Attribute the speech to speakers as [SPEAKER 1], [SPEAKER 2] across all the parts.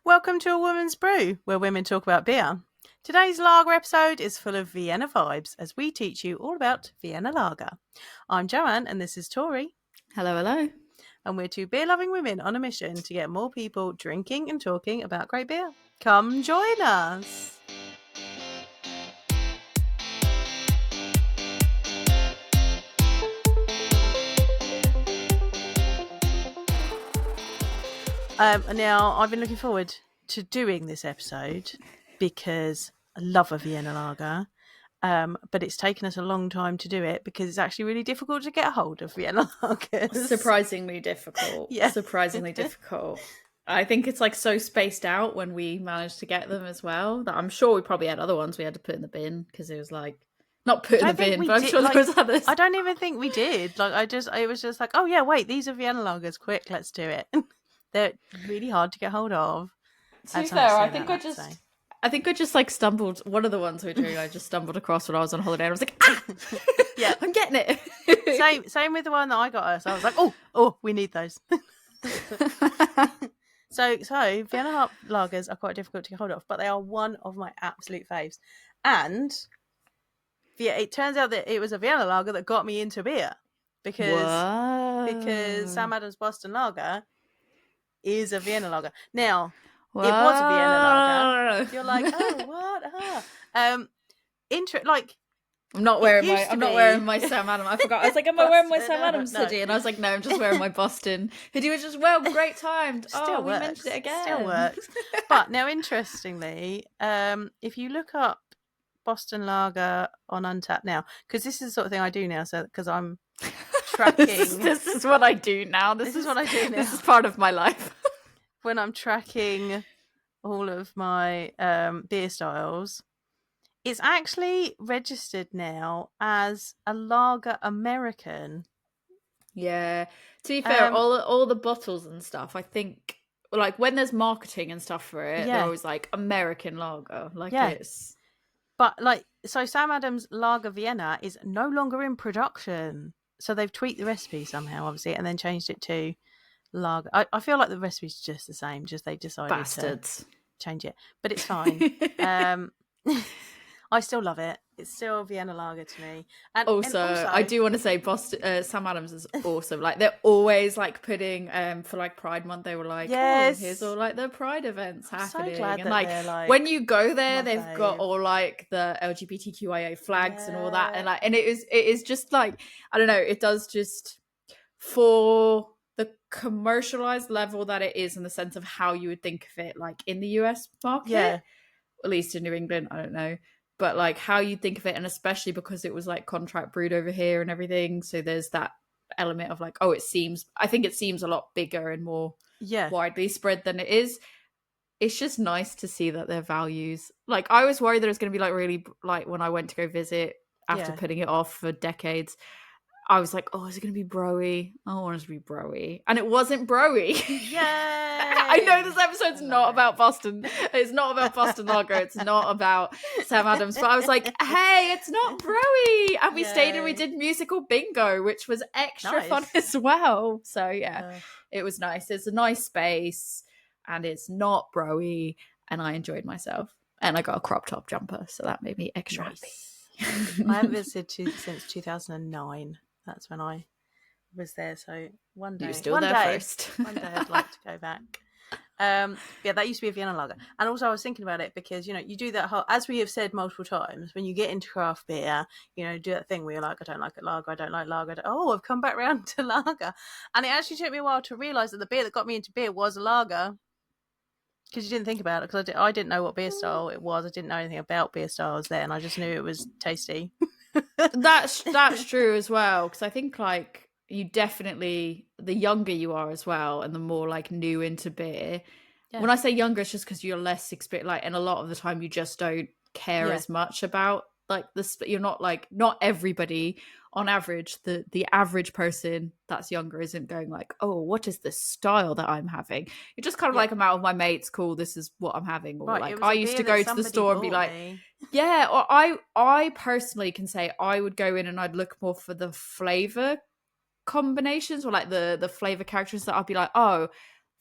[SPEAKER 1] Welcome to A Woman's Brew, where women talk about beer. Today's lager episode is full of Vienna vibes as we teach you all about Vienna Lager. I'm Joanne and this is Tori.
[SPEAKER 2] Hello, hello.
[SPEAKER 1] And we're two beer-loving women on a mission to get more people drinking and talking about great beer. Come join us! Now, I've been looking forward to doing this episode because I love a Vienna Lager, but it's taken us a long time to do it because it's actually really difficult to get a hold of Vienna Lagers.
[SPEAKER 2] Surprisingly difficult.
[SPEAKER 1] Yeah.
[SPEAKER 2] Surprisingly difficult. I think it's like so spaced out when we managed to get them as well that I'm sure we probably had other ones we had to put in the bin because it was like, not put in the bin, but I'm sure there was others.
[SPEAKER 1] I don't even think we did. It was just like, oh yeah, wait, these are Vienna Lagers, quick, let's do it. They're really hard to get hold of.
[SPEAKER 2] To be fair, I think I just like stumbled. One of the ones we're doing, I just stumbled across when I was on holiday. And I was like, yeah, I'm getting
[SPEAKER 1] it. Same with the one that I got us. I was like, oh, we need those. So Vienna Lagers are quite difficult to get hold of, but they are one of my absolute faves. And it turns out that it was a Vienna Lager that got me into beer because Sam Adams Boston Lager is a Vienna Lager. Now, it was a Vienna Lager. You're like, oh, what? I'm
[SPEAKER 2] not wearing my Sam Adams. I forgot. I was like, am I wearing my Sam Adams hoodie? And I was like, no, I'm just wearing my Boston hoodie, which is great timed.
[SPEAKER 1] Still works.
[SPEAKER 2] We mentioned it again.
[SPEAKER 1] Still works. But now, interestingly, if you look up Boston Lager on Untapped now, because this is the sort of thing I do now, so because I'm tracking.
[SPEAKER 2] this is what I do now. This is what I do now. This is part of my life.
[SPEAKER 1] When I'm tracking all of my beer styles, it's actually registered now as a Lager American.
[SPEAKER 2] Yeah. To be fair, all the bottles and stuff, I think, like when there's marketing and stuff for it, they're always like American Lager. It's.
[SPEAKER 1] But so Sam Adams Lager Vienna is no longer in production. So they've tweaked the recipe somehow, obviously, and then changed it to lager. I feel like the recipe's just the same, just they decided to change it. But it's fine. I still love it. It's still Vienna Lager to me. And also,
[SPEAKER 2] I do want to say Boston Sam Adams is awesome. Like they're always like putting for like Pride Month, they were like, yes, here's all like the Pride events happening.
[SPEAKER 1] So glad
[SPEAKER 2] and
[SPEAKER 1] like
[SPEAKER 2] when you go there, they've got all like the LGBTQIA flags and all that, and it is just like, I don't know, it does just for the commercialized level that it is in the sense of how you would think of it like in the US market, at least in New England, I don't know. But like how you think of it, and especially because it was like contract brewed over here and everything, so there's that element of like, I think it seems a lot bigger and more widely spread than it is. It's just nice to see that their values, like I was worried that it was going to be like really like when I went to go visit after putting it off for decades, I was like, oh, is it going to be broy? I want it to be broy. And it wasn't broy.
[SPEAKER 1] Yay!
[SPEAKER 2] I know this episode's not about Boston. It's not about Boston Lager. It's not about Sam Adams. But I was like, hey, it's not broy. And we stayed and we did musical bingo, which was extra fun as well. So it was nice. It's a nice space and it's not broy. And I enjoyed myself. And I got a crop top jumper. So that made me extra happy.
[SPEAKER 1] I haven't visited since 2009. That's when I was there. So one day,
[SPEAKER 2] first. One day
[SPEAKER 1] I'd like to go back. That used to be a Vienna Lager. And also I was thinking about it because, you do that whole, as we have said multiple times, when you get into craft beer, do that thing where you're like, I don't like a lager, I don't like lager. I've come back around to lager. And it actually took me a while to realise that the beer that got me into beer was a lager. Because you didn't think about it, because I didn't know what beer style it was. I didn't know anything about beer styles then. I just knew it was tasty.
[SPEAKER 2] That's true as well, because I think like you definitely, the younger you are as well and the more like new into beer, when I say younger, it's just because you're less experienced, like, and a lot of the time you just don't care as much about like this. You're not like, not everybody on average, the average person that's younger isn't going like, oh, what is this style that I'm having? You're just kind of like, I'm out with my mates, cool, this is what I'm having. Or like I used to go to the store and be like, or I personally can say I would go in and I'd look more for the flavor combinations or like the flavor characters that I'd be like, oh,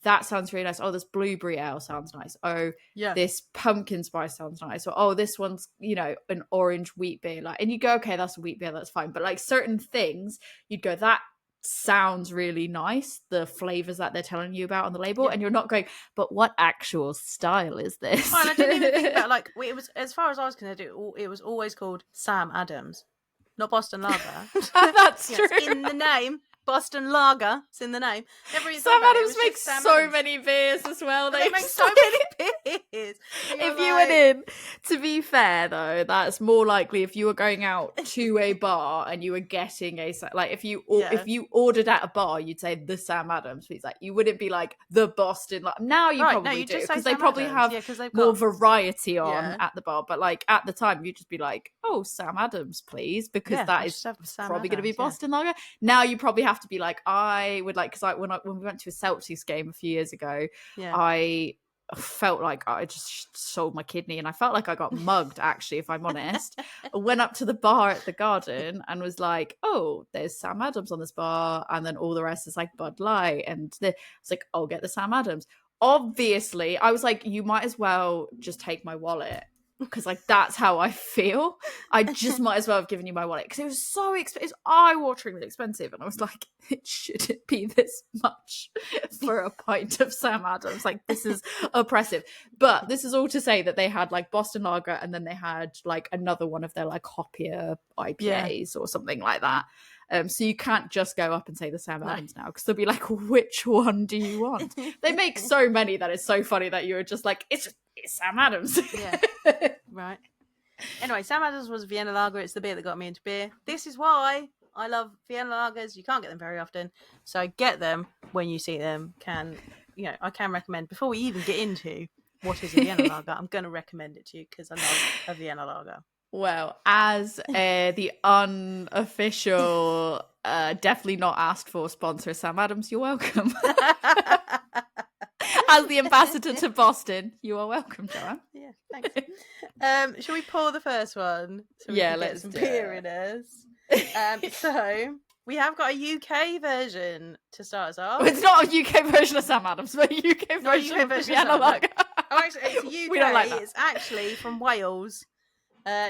[SPEAKER 2] that sounds really nice. Oh, this blueberry ale sounds nice. Oh, this pumpkin spice sounds nice. Or, oh, this one's, you know, an orange wheat beer. Like, and you go, okay, that's a wheat beer, that's fine. But like certain things, you'd go, that sounds really nice, the flavors that they're telling you about on the label, and you're not going, but what actual style is this?
[SPEAKER 1] Oh, and I didn't even think about, like, it was, as far as I was going to do, it was always called Sam Adams, not Boston Lager.
[SPEAKER 2] That's true.
[SPEAKER 1] It's in the name. Boston Lager, it's in the name.
[SPEAKER 2] Sam Adams makes so many beers as well.
[SPEAKER 1] They make so many beers.
[SPEAKER 2] If you went in, to be fair though, that's more likely if you were going out to a bar and you were getting a, like, if you ordered at a bar, you'd say the Sam Adams pizza. Like, you wouldn't be like the Boston. Like, now you probably do, because they probably have more variety on at the bar. But like at the time, you'd just be like, oh, Sam Adams, please, because that is probably going to be Boston Lager. Now you probably have to be like, I would like, because when we went to a Celtics game a few years ago, I felt like I just sold my kidney, and I felt like I got mugged, actually, if I'm honest. I went up to the bar at the Garden and was like, oh, there's Sam Adams on this bar, and then all the rest is like Bud Light, and I was like, I'll get the Sam Adams. Obviously, I was like, you might as well just take my wallet, because like that's how I feel. I just might as well have given you my wallet, because it was so expensive. It's eye-wateringly expensive, and I was like, it shouldn't be this much for a pint of Sam Adams. Like, this is oppressive. But this is all to say that they had like Boston Lager, and then they had like another one of their like hoppier IPAs or something like that. So you can't just go up and say the Sam Adams now, because they'll be like, which one do you want? They make so many that it's so funny that you're just like, it's Sam Adams.
[SPEAKER 1] Right. Anyway, Sam Adams was Vienna Lager. It's the beer that got me into beer. This is why I love Vienna Lagers. You can't get them very often, so get them when you see them. I can recommend, before we even get into what is a Vienna Lager, I'm going to recommend it to you because I love a Vienna Lager.
[SPEAKER 2] Well, as the unofficial, definitely not asked for sponsor, Sam Adams, you're welcome. As the ambassador to Boston, you are welcome, Joanne.
[SPEAKER 1] Yeah, thanks. Shall we pour the first one? So we can get some beer in us. So we have got a UK version to start us off.
[SPEAKER 2] It's not a UK version of Sam Adams, but a UK version of Vienna Lager.
[SPEAKER 1] Oh, actually, it's UK.
[SPEAKER 2] We don't like that.
[SPEAKER 1] It's actually from Wales.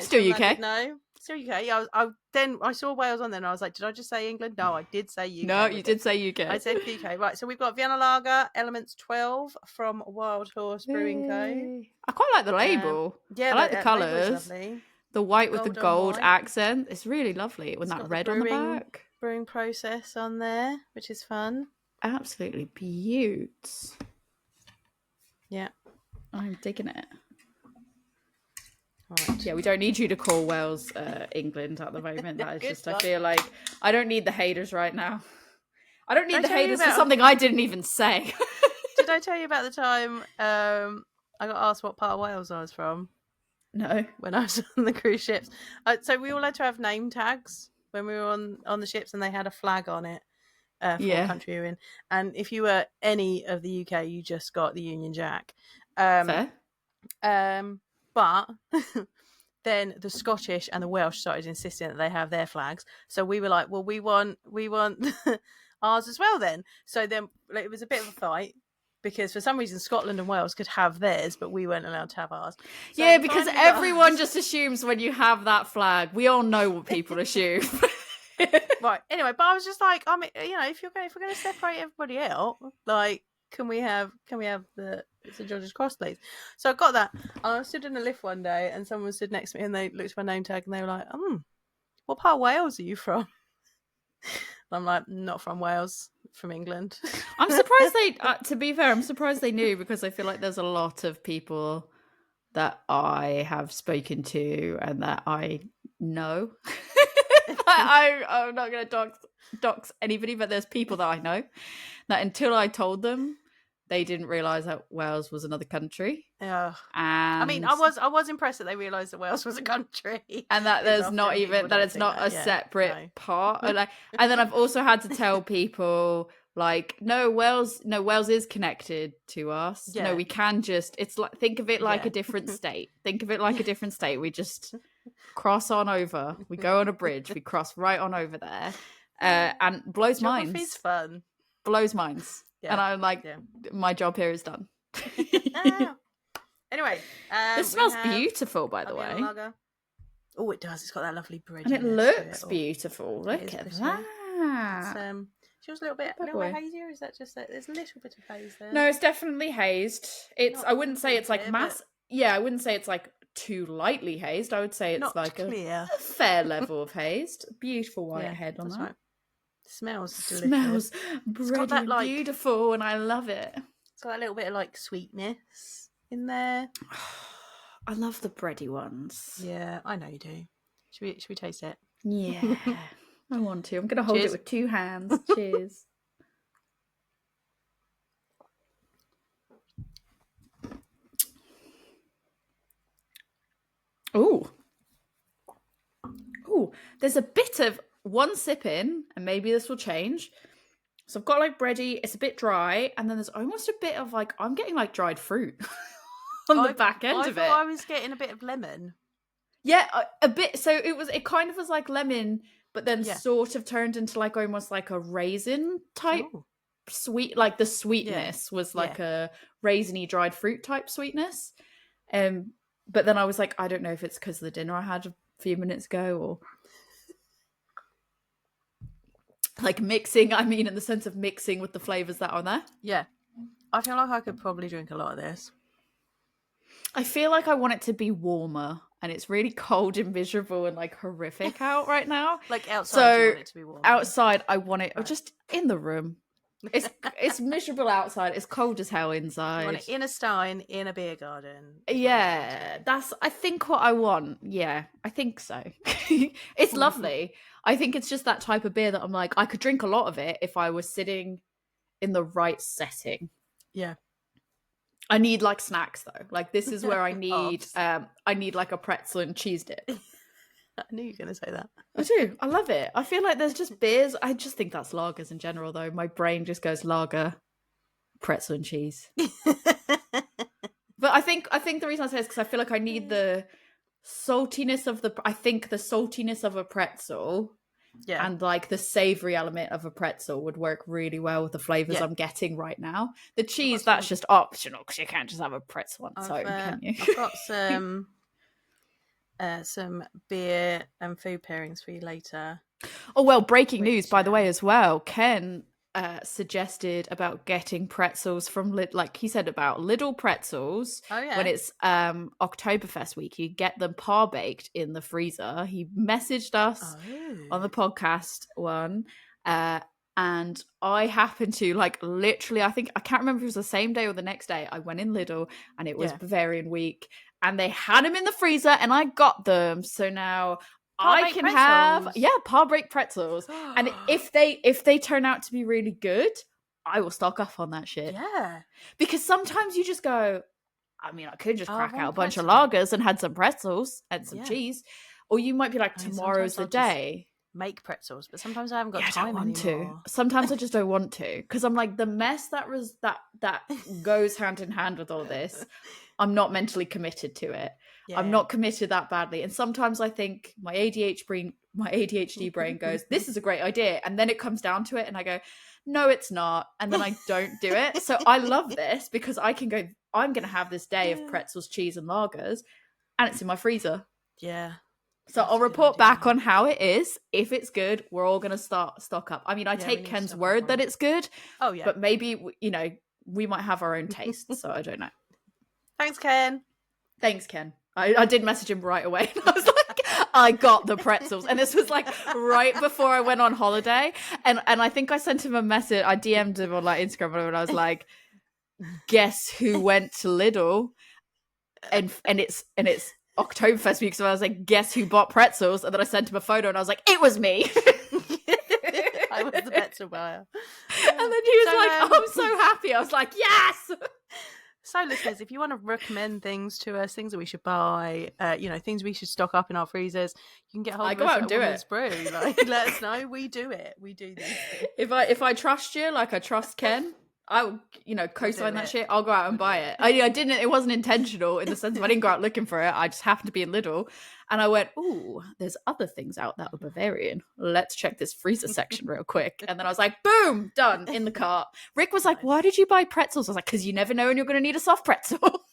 [SPEAKER 2] Still UK.
[SPEAKER 1] No, still UK. I saw Wales on there and I was like, did I just say England? No, I did say UK.
[SPEAKER 2] No, you did say UK.
[SPEAKER 1] I said UK. Right, so we've got Vienna Lager, Elements 12 from Wild Horse Brewing Co.
[SPEAKER 2] I quite like the label. I like the colours. The white with the gold accent. It's really lovely. With that red on the back.
[SPEAKER 1] Brewing process on there, which is fun.
[SPEAKER 2] Absolutely beaut.
[SPEAKER 1] Yeah.
[SPEAKER 2] I'm digging it.
[SPEAKER 1] Right.
[SPEAKER 2] Yeah, we don't need you to call Wales England at the moment. That is just, I feel like I don't need the haters right now. I don't need the haters for something I didn't even say.
[SPEAKER 1] Did I tell you about the time I got asked what part of Wales I was from?
[SPEAKER 2] No.
[SPEAKER 1] When I was on the cruise ships. So we all had to have name tags when we were on the ships, and they had a flag on it for what country you're in. And if you were any of the UK, you just got the Union Jack.
[SPEAKER 2] Fair.
[SPEAKER 1] But then the Scottish and the Welsh started insisting that they have their flags. So we were like, well, we want ours as well then. So then it was a bit of a fight, because for some reason Scotland and Wales could have theirs, but we weren't allowed to have ours. So
[SPEAKER 2] yeah, because everyone just assumes when you have that flag, we all know what people assume.
[SPEAKER 1] Right. Anyway, but I was just like, I mean, if we're going to separate everybody out, like, can we have the St George's Cross, please? So I got that, and I stood in a lift one day, and someone stood next to me, and they looked at my name tag, and they were like, what part of Wales are you from? And I'm like, not from Wales, from England.
[SPEAKER 2] I'm surprised they, to be fair, I'm surprised they knew, because I feel like there's a lot of people that I have spoken to and that I know. I'm not going to dox anybody, but there's people that I know that until I told them, they didn't realise that Wales was another country.
[SPEAKER 1] Yeah.
[SPEAKER 2] And
[SPEAKER 1] I mean, I was impressed that they realised that Wales was a country.
[SPEAKER 2] And that there's not even, that it's not a separate part. And then I've also had to tell people, like, no, Wales is connected to us. Yeah. No, we can just, it's like, think of it like a different state. Think of it like a different state. We just cross on over. We go on a bridge. We cross right on over there. And blows minds.
[SPEAKER 1] Geography's fun.
[SPEAKER 2] Blows minds. and I'm like, my job here is done.
[SPEAKER 1] Anyway,
[SPEAKER 2] this smells beautiful, by the way.
[SPEAKER 1] Oh, it does. It's got that lovely bread.
[SPEAKER 2] And it looks beautiful. Look at that.
[SPEAKER 1] Feels a little bit hazier. Is that just that there's a little bit of haze there?
[SPEAKER 2] No, it's definitely hazed. I wouldn't say it's like mass. Yeah, I wouldn't say it's like too lightly hazed. I would say it's
[SPEAKER 1] not
[SPEAKER 2] like
[SPEAKER 1] clear.
[SPEAKER 2] A fair level of hazed. Beautiful white head on that. Right.
[SPEAKER 1] Smells delicious.
[SPEAKER 2] Bready, like, beautiful, and I love it.
[SPEAKER 1] It's got a little bit of like sweetness in there.
[SPEAKER 2] I love the bready ones.
[SPEAKER 1] Yeah, I know you do. Should we taste it?
[SPEAKER 2] Yeah, I want to. I'm going to hold it with 2 hands. Cheers. Ooh. There's a bit of one sip in, and maybe this will change. So I've got like bready, it's a bit dry, and then there's almost a bit of like, I'm getting like dried fruit on the back end of it.
[SPEAKER 1] I was getting a bit of lemon.
[SPEAKER 2] Yeah, a bit. So it kind of was like lemon, but then sort of turned into like almost like a raisin type sweet, like the sweetness was like a raisiny dried fruit type sweetness. But then I was like, I don't know if it's because of the dinner I had a few minutes ago or like mixing, I mean, in the sense of mixing with the flavours that are there.
[SPEAKER 1] Yeah. I feel like I could probably drink a lot of this.
[SPEAKER 2] I feel like I want it to be warmer, and it's really cold and miserable and like horrific out right now.
[SPEAKER 1] Like outside, you want it to be warmer.
[SPEAKER 2] Outside, I want it just in the room. It's miserable outside. It's cold as hell inside.
[SPEAKER 1] You want it in a stein, in a beer garden.
[SPEAKER 2] Yeah, that's, I think, what I want. Yeah, I think so. It's lovely. I think it's just that type of beer that I'm like, I could drink a lot of it if I was sitting in the right setting.
[SPEAKER 1] Yeah.
[SPEAKER 2] I need like snacks though. Like this is where I need like a pretzel and cheese dip.
[SPEAKER 1] I knew you were going to say that.
[SPEAKER 2] I do. I love it. I feel like there's just beers. I just think that's lagers in general, though. My brain just goes lager, pretzel, and cheese. But I think the reason I say it is because I feel like I need the saltiness of the saltiness of a pretzel, and like the savory element of a pretzel would work really well with the flavors I'm getting right now. The cheese, that's just optional because you can't just have a pretzel on its own, can you?
[SPEAKER 1] I've got some beer and food pairings for you later.
[SPEAKER 2] Oh, well, breaking news, by the way, as well. Ken suggested about getting pretzels from, like he said, about Lidl pretzels.
[SPEAKER 1] Oh, yeah.
[SPEAKER 2] When it's Oktoberfest week, you get them par-baked in the freezer. He messaged us on the podcast one. And I happened to, like, literally, I can't remember if it was the same day or the next day, I went in Lidl and it was Bavarian week and they had them in the freezer and I got them. So now I can have, par-baked pretzels. And if they turn out to be really good, I will stock up on that shit.
[SPEAKER 1] Yeah.
[SPEAKER 2] Because sometimes you just go, I mean, I could just crack out a bunch of lagers and had some pretzels and some cheese. Or you might be like, tomorrow's the day.
[SPEAKER 1] Make pretzels, but sometimes I haven't got
[SPEAKER 2] time
[SPEAKER 1] I don't want
[SPEAKER 2] anymore. To. Sometimes I just don't want to because I'm like, the mess that goes hand in hand with all this, I'm not mentally committed to it. Yeah. I'm not committed that badly, and sometimes I think my ADHD brain goes, "This is a great idea," and then it comes down to it, and I go, "No, it's not," and then I don't do it. So I love this because I can go, I'm going to have this day of pretzels, cheese, and lagers, and it's in my freezer.
[SPEAKER 1] Yeah.
[SPEAKER 2] So I'll report back on how it is. If it's good, we're all going to stock up. I mean, I take Ken's word that it's good. Oh, yeah. But maybe, we might have our own tastes. So I don't know.
[SPEAKER 1] Thanks, Ken.
[SPEAKER 2] I did message him right away. And I was like, I got the pretzels. And this was like right before I went on holiday. And I think I sent him a message. I DM'd him on like Instagram and I was like, guess who went to Lidl? And it's Oktoberfest week, so I was like, guess who bought pretzels? And then I sent him a photo and I was like, it was me.
[SPEAKER 1] I was the pretzel buyer.
[SPEAKER 2] And then he was like, I'm so happy. I was like, yes.
[SPEAKER 1] So listeners, if you want to recommend things to us, things that we should buy, things we should stock up in our freezers, you can get hold of us at Women's Brew. Like, let us know. We do it. We do this.
[SPEAKER 2] If I trust you, like I trust Ken, I would, co-sign that shit. I'll go out and buy it. I didn't. It wasn't intentional in the sense of I didn't go out looking for it. I just happened to be in Lidl, and I went, "Ooh, there's other things out that are Bavarian. Let's check this freezer section real quick." And then I was like, "Boom, done in the cart." Rick was like, "Why did you buy pretzels?" I was like, "Because you never know when you're going to need a soft pretzel."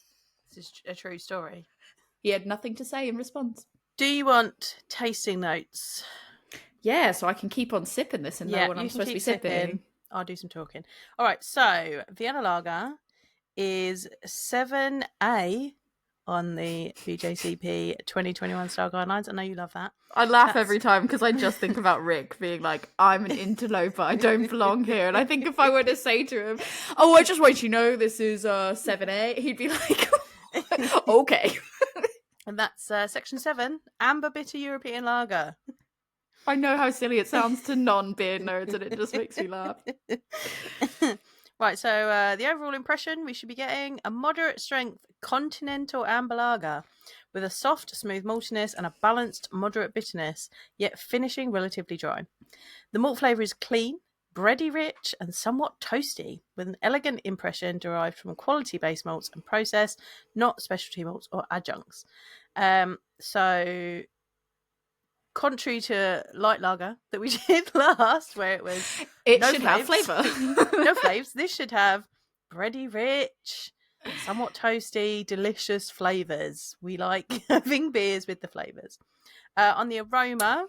[SPEAKER 1] This is a true story.
[SPEAKER 2] He had nothing to say in response.
[SPEAKER 1] Do you want tasting notes?
[SPEAKER 2] Yeah, so I can keep on sipping this and know what I'm supposed to be sipping.
[SPEAKER 1] I'll do some talking. All right, so Vienna Lager is 7A on the BJCP 2021 style guidelines. I know you love that.
[SPEAKER 2] I laugh every time because I just think about Rick being like, I'm an interloper, I don't belong here. And I think if I were to say to him, oh, I just want you to know this is 7A, he'd be like, okay.
[SPEAKER 1] And that's section 7, Amber Bitter European Lager.
[SPEAKER 2] I know how silly it sounds to non-beer nerds, and it just makes me laugh.
[SPEAKER 1] Right, so the overall impression, we should be getting a moderate strength continental amber lager with a soft, smooth maltiness and a balanced, moderate bitterness, yet finishing relatively dry. The malt flavour is clean, bready rich, and somewhat toasty, with an elegant impression derived from quality base malts and process, not specialty malts or adjuncts. So contrary to light lager that we did last, where it was
[SPEAKER 2] should have flavour.
[SPEAKER 1] No flavors. This should have bready rich, somewhat toasty, delicious flavours. We like having beers with the flavours. On the aroma,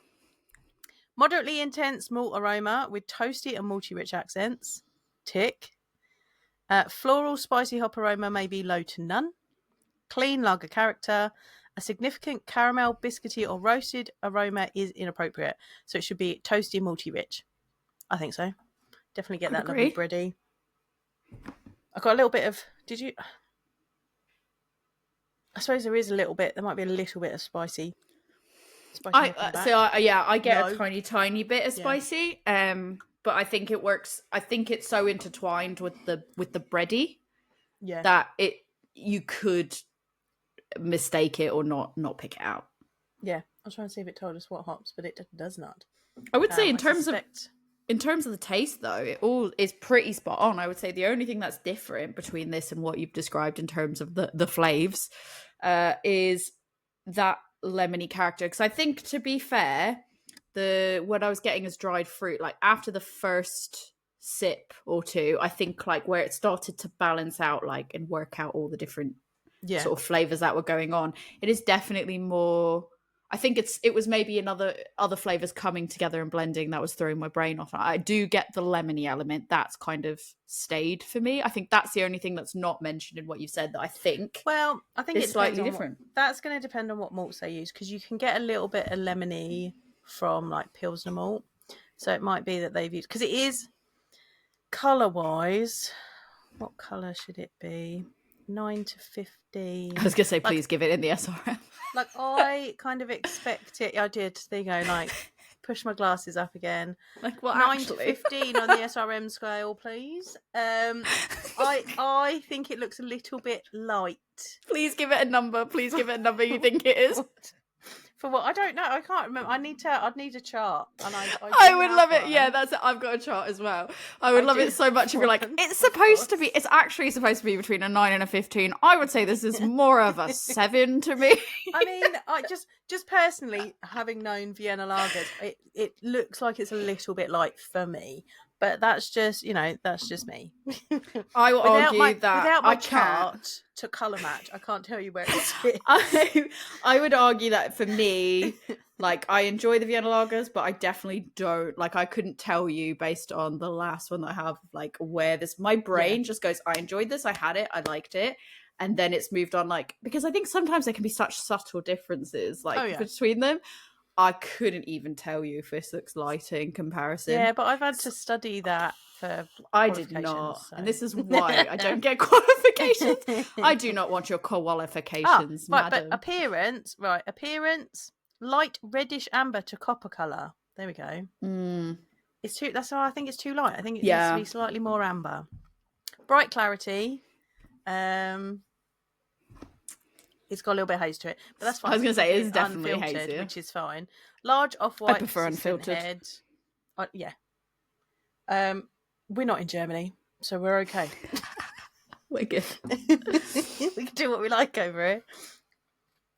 [SPEAKER 1] moderately intense malt aroma with toasty and malty rich accents. Tick. Floral spicy hop aroma may be low to none. Clean lager character. A significant caramel, biscuity, or roasted aroma is inappropriate. So it should be toasty, malty rich. I think so. Definitely get that lovely bready. I got a little bit of... Did you... I suppose there is a little bit. There might be a little bit of spicy.
[SPEAKER 2] I get a tiny bit of spicy. But I think it works. I think it's so intertwined with the bready that you could mistake it or not pick it out.
[SPEAKER 1] Yeah, I was trying to see if it told us what hops, but it does not.
[SPEAKER 2] I would say in terms of the taste, though, it all is pretty spot on. I would say the only thing that's different between this and what you've described in terms of the flavs is that lemony character. Because I think, to be fair, what I was getting is dried fruit. Like after the first sip or two, I think like where it started to balance out and work out all the different sort of flavors that were going on, it is definitely more. I think it was maybe other flavors coming together and blending that was throwing my brain off. I do get the lemony element that's kind of stayed for me. I think that's the only thing that's not mentioned in what you said that I think.
[SPEAKER 1] Well, I think
[SPEAKER 2] it's slightly different.
[SPEAKER 1] That's going to depend on what malts they use, because you can get a little bit of lemony from like Pilsner malt. So it might be that they've used, because it is color wise. What color should it be? 9 to 15.
[SPEAKER 2] I was gonna say, please give it in the SRM.
[SPEAKER 1] Like I kind of expect it. I did. There you go. Like push my glasses up again.
[SPEAKER 2] Like well,
[SPEAKER 1] 9 to 15 on the SRM scale, please. I think it looks a little bit light.
[SPEAKER 2] Please give it a number. Please give it a number you think it is.
[SPEAKER 1] For what? I don't know. I can't remember. I'd need a chart. And
[SPEAKER 2] I would love it. Yeah, that's it. I've got a chart as well. I would love it so much if you're like, it's actually supposed to be between a 9 and a 15. I would say this is more of a 7 to me.
[SPEAKER 1] I mean, I just personally, having known Vienna lagers, it looks like it's a little bit light for me. But that's just, that's just me.
[SPEAKER 2] I will argue that
[SPEAKER 1] without my chart to colour match, I can't tell you where it sits.
[SPEAKER 2] I would argue that for me, like I enjoy the Vienna lagers, but I definitely don't. Like I couldn't tell you based on the last one that I have, like where my brain just goes, I enjoyed this, I had it, I liked it. And then it's moved on, because I think sometimes there can be such subtle differences between them. I couldn't even tell you if this looks light in comparison.
[SPEAKER 1] Yeah, but I've had to study that for
[SPEAKER 2] I did not. So. And this is why I don't get qualifications. I do not want your qualifications, madam.
[SPEAKER 1] But appearance, light reddish amber to copper colour. There we go. It's too. That's why I think it's too light. I think it needs to be slightly more amber. Bright clarity. It's got a little bit of haze to it, but that's fine.
[SPEAKER 2] I was going to say, it's definitely hazy,
[SPEAKER 1] which is fine. Large off-white.
[SPEAKER 2] I prefer unfiltered.
[SPEAKER 1] Head. Yeah. We're not in Germany, So we're okay.
[SPEAKER 2] We're good.
[SPEAKER 1] We can do what we like over here.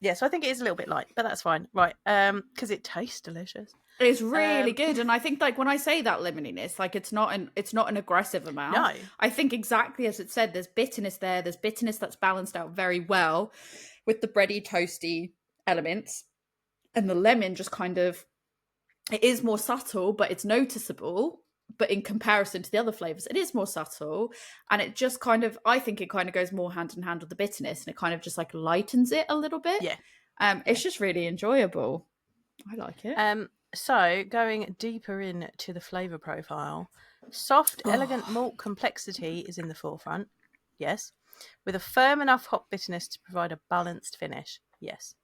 [SPEAKER 1] Yeah, so I think it is a little bit light, but that's fine. Right. Because it tastes delicious.
[SPEAKER 2] It's really good, and I think like when I say that limoniness, like it's not an aggressive amount.
[SPEAKER 1] No.
[SPEAKER 2] I think exactly as it said, there's bitterness there. There's bitterness that's balanced out very well with the bready, toasty elements, and the lemon just kind of, it is more subtle, but it's noticeable. But in comparison to the other flavors, it is more subtle, and it just kind of, I think it kind of goes more hand in hand with the bitterness, and it kind of just like lightens it a little bit.
[SPEAKER 1] Yeah.
[SPEAKER 2] It's just really enjoyable. I like it.
[SPEAKER 1] So, going deeper into the flavour profile, soft, elegant malt complexity is in the forefront. Yes. With a firm enough hop bitterness to provide a balanced finish. Yes.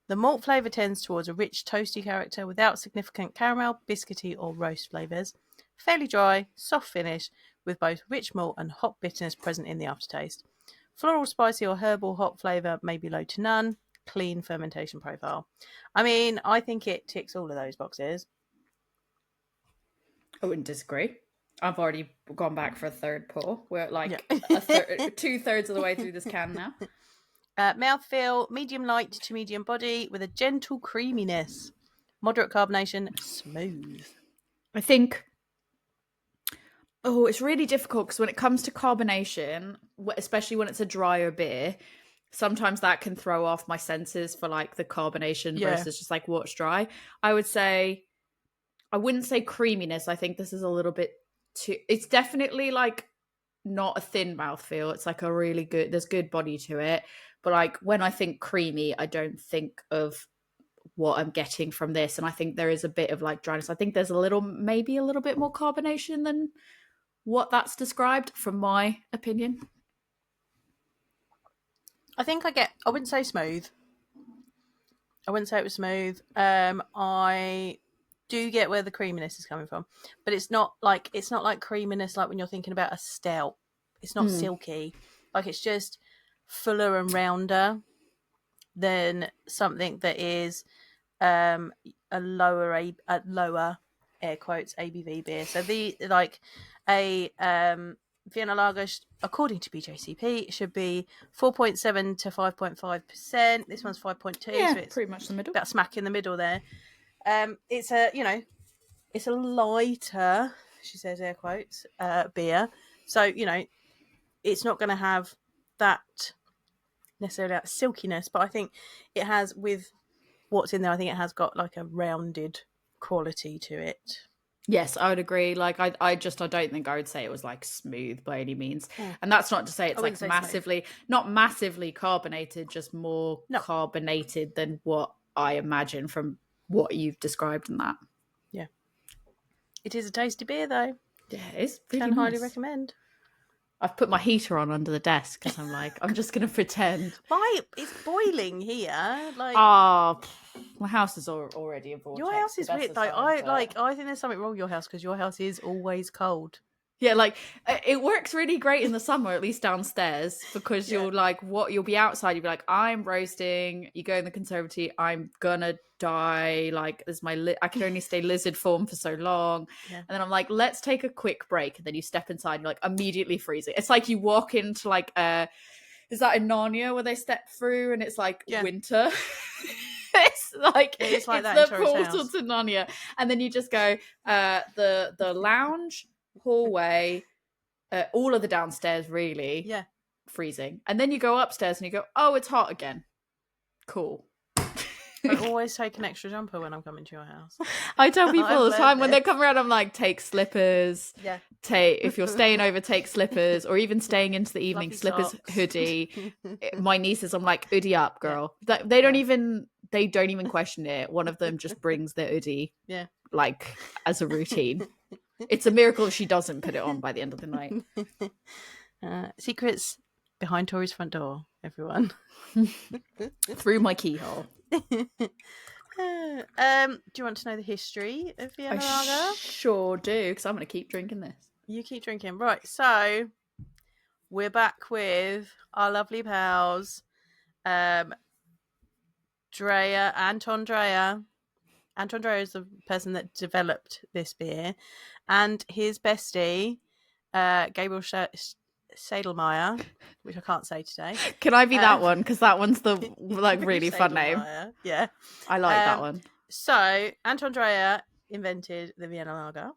[SPEAKER 1] The malt flavour tends towards a rich, toasty character without significant caramel, biscuity, or roast flavours. Fairly dry, soft finish with both rich malt and hop bitterness present in the aftertaste. Floral, spicy, or herbal hop flavour may be low to none. Clean fermentation profile. I mean, I think it ticks all of those boxes.
[SPEAKER 2] I wouldn't disagree. I've already gone back for a third pour. We're like 2/3 of the way through this can now.
[SPEAKER 1] Mouthfeel, medium light to medium body with a gentle creaminess. Moderate carbonation, smooth.
[SPEAKER 2] I think, it's really difficult because when it comes to carbonation, especially when it's a drier beer, sometimes that can throw off my senses for like the carbonation versus just like what's dry. I wouldn't say creaminess. I think this is a little bit too, it's definitely like not a thin mouthfeel. It's like a really good, there's good body to it. But like when I think creamy, I don't think of what I'm getting from this. And I think there is a bit of like dryness. I think there's maybe a little bit more carbonation than what that's described, from my opinion.
[SPEAKER 1] I think I wouldn't say smooth. I wouldn't say it was smooth. I do get where the creaminess is coming from, but it's not like creaminess like when you're thinking about a stout. It's not silky. Like it's just fuller and rounder than something that is a lower air quotes ABV beer. So Vienna Lager, according to BJCP, should be 4.7 to 5.5%. This one's 5.2.
[SPEAKER 2] Yeah,
[SPEAKER 1] so it's
[SPEAKER 2] pretty much the middle.
[SPEAKER 1] About smack in the middle there. It's a lighter, she says air quotes, beer. So, it's not going to have that necessarily that silkiness, but I think it has, with what's in there, I think it has got like a rounded quality to it.
[SPEAKER 2] Yes, I would agree. Like, I don't think I would say it was like smooth by any means. And that's not to say it's like not massively carbonated, just more carbonated than what I imagine from what you've described in that.
[SPEAKER 1] Yeah. It is a tasty beer though.
[SPEAKER 2] Yeah, it's really
[SPEAKER 1] nice.
[SPEAKER 2] Highly
[SPEAKER 1] recommend.
[SPEAKER 2] I've put my heater on under the desk because I'm like, I'm just going to pretend.
[SPEAKER 1] Why? It's boiling here. Like,
[SPEAKER 2] my house is already a vortex.
[SPEAKER 1] Your house is weird. Like, I think there's something wrong with your house because your house is always cold.
[SPEAKER 2] Yeah, like it works really great in the summer, at least downstairs, because you'll you'll be outside. You'll be like, I'm roasting. You go in the conservatory. I'm gonna die. Like, I can only stay lizard form for so long. Yeah. And then I'm like, let's take a quick break. And then you step inside. You're like immediately freezing. It's like you walk into like is that in Narnia where they step through and it's like winter? It's like that the portal to Narnia, and then you just go the lounge, hallway, all of the downstairs, really, freezing, and then you go upstairs and you go, oh, it's hot again. Cool.
[SPEAKER 1] I always take an extra jumper when I'm coming to your house.
[SPEAKER 2] I tell people all the time when they come around, I'm like, take slippers.
[SPEAKER 1] Yeah.
[SPEAKER 2] If you're staying over, take slippers, or even staying into the evening, slippers, hoodie. My nieces, I'm like, hoodie up, girl. Yeah. They don't even question it. One of them just brings the hoodie, like as a routine. It's a miracle she doesn't put it on by the end of the night.
[SPEAKER 1] Secrets behind Tori's front door, everyone.
[SPEAKER 2] Through my keyhole.
[SPEAKER 1] Do you want to know the history of Vienna Lager?
[SPEAKER 2] I sure do, because I'm going to keep drinking this.
[SPEAKER 1] You keep drinking. Right, so we're back with our lovely pals, Dreher, Anton Dreher. Anton Dreher is the person that developed this beer, and his bestie, Gabriel Sadlmayer, which I can't say today.
[SPEAKER 2] Can I be that one? Because that one's the really fun name.
[SPEAKER 1] Yeah.
[SPEAKER 2] I like that one.
[SPEAKER 1] So Anton Dreher invented the Vienna Lager.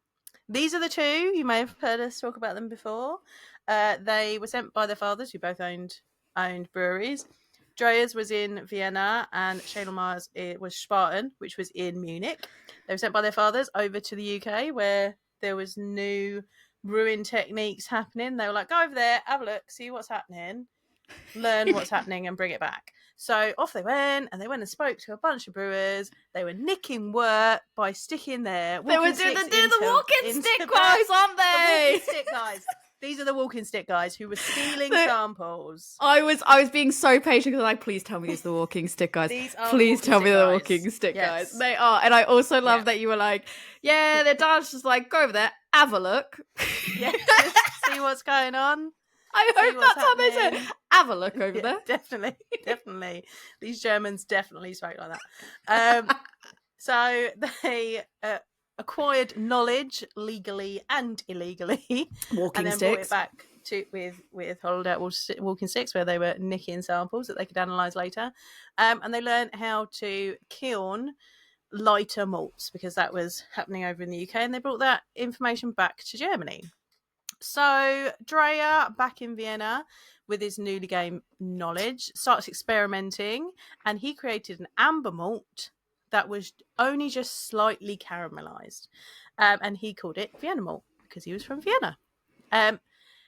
[SPEAKER 1] These are the two. You may have heard us talk about them before. They were sent by their fathers, who both owned breweries. Dreher's was in Vienna and Sadlmayer's was Spartan, which was in Munich. They were sent by their fathers over to the UK, where there was new brewing techniques happening. They were like, go over there, have a look, see what's happening, learn what's happening, and bring it back. So off they went, and they went and spoke to a bunch of brewers. They were nicking work by sticking their
[SPEAKER 2] they were doing the walking stick guys, aren't they?
[SPEAKER 1] The walking stick guys. These are the walking stick guys who were stealing samples.
[SPEAKER 2] I was being so patient because I'm like, please tell me these are the walking stick guys. Please tell me they're the walking stick guys. They are. And I also love that you were like, yeah, their dad's just like, go over there, have a look.
[SPEAKER 1] Yeah, just see what's going on.
[SPEAKER 2] I hope that's how they say it. Have a look over there.
[SPEAKER 1] Definitely. These Germans definitely spoke like that. So they acquired knowledge legally and illegally,
[SPEAKER 2] walking
[SPEAKER 1] and then
[SPEAKER 2] sticks.
[SPEAKER 1] brought it back with hollowed out walking sticks, where they were nicking samples that they could analyse later, and they learned how to kiln lighter malts because that was happening over in the UK, and they brought that information back to Germany. So Dreher, back in Vienna with his newly gained knowledge, starts experimenting, and he created an amber malt that was only just slightly caramelized, and he called it Vienna malt because he was from Vienna.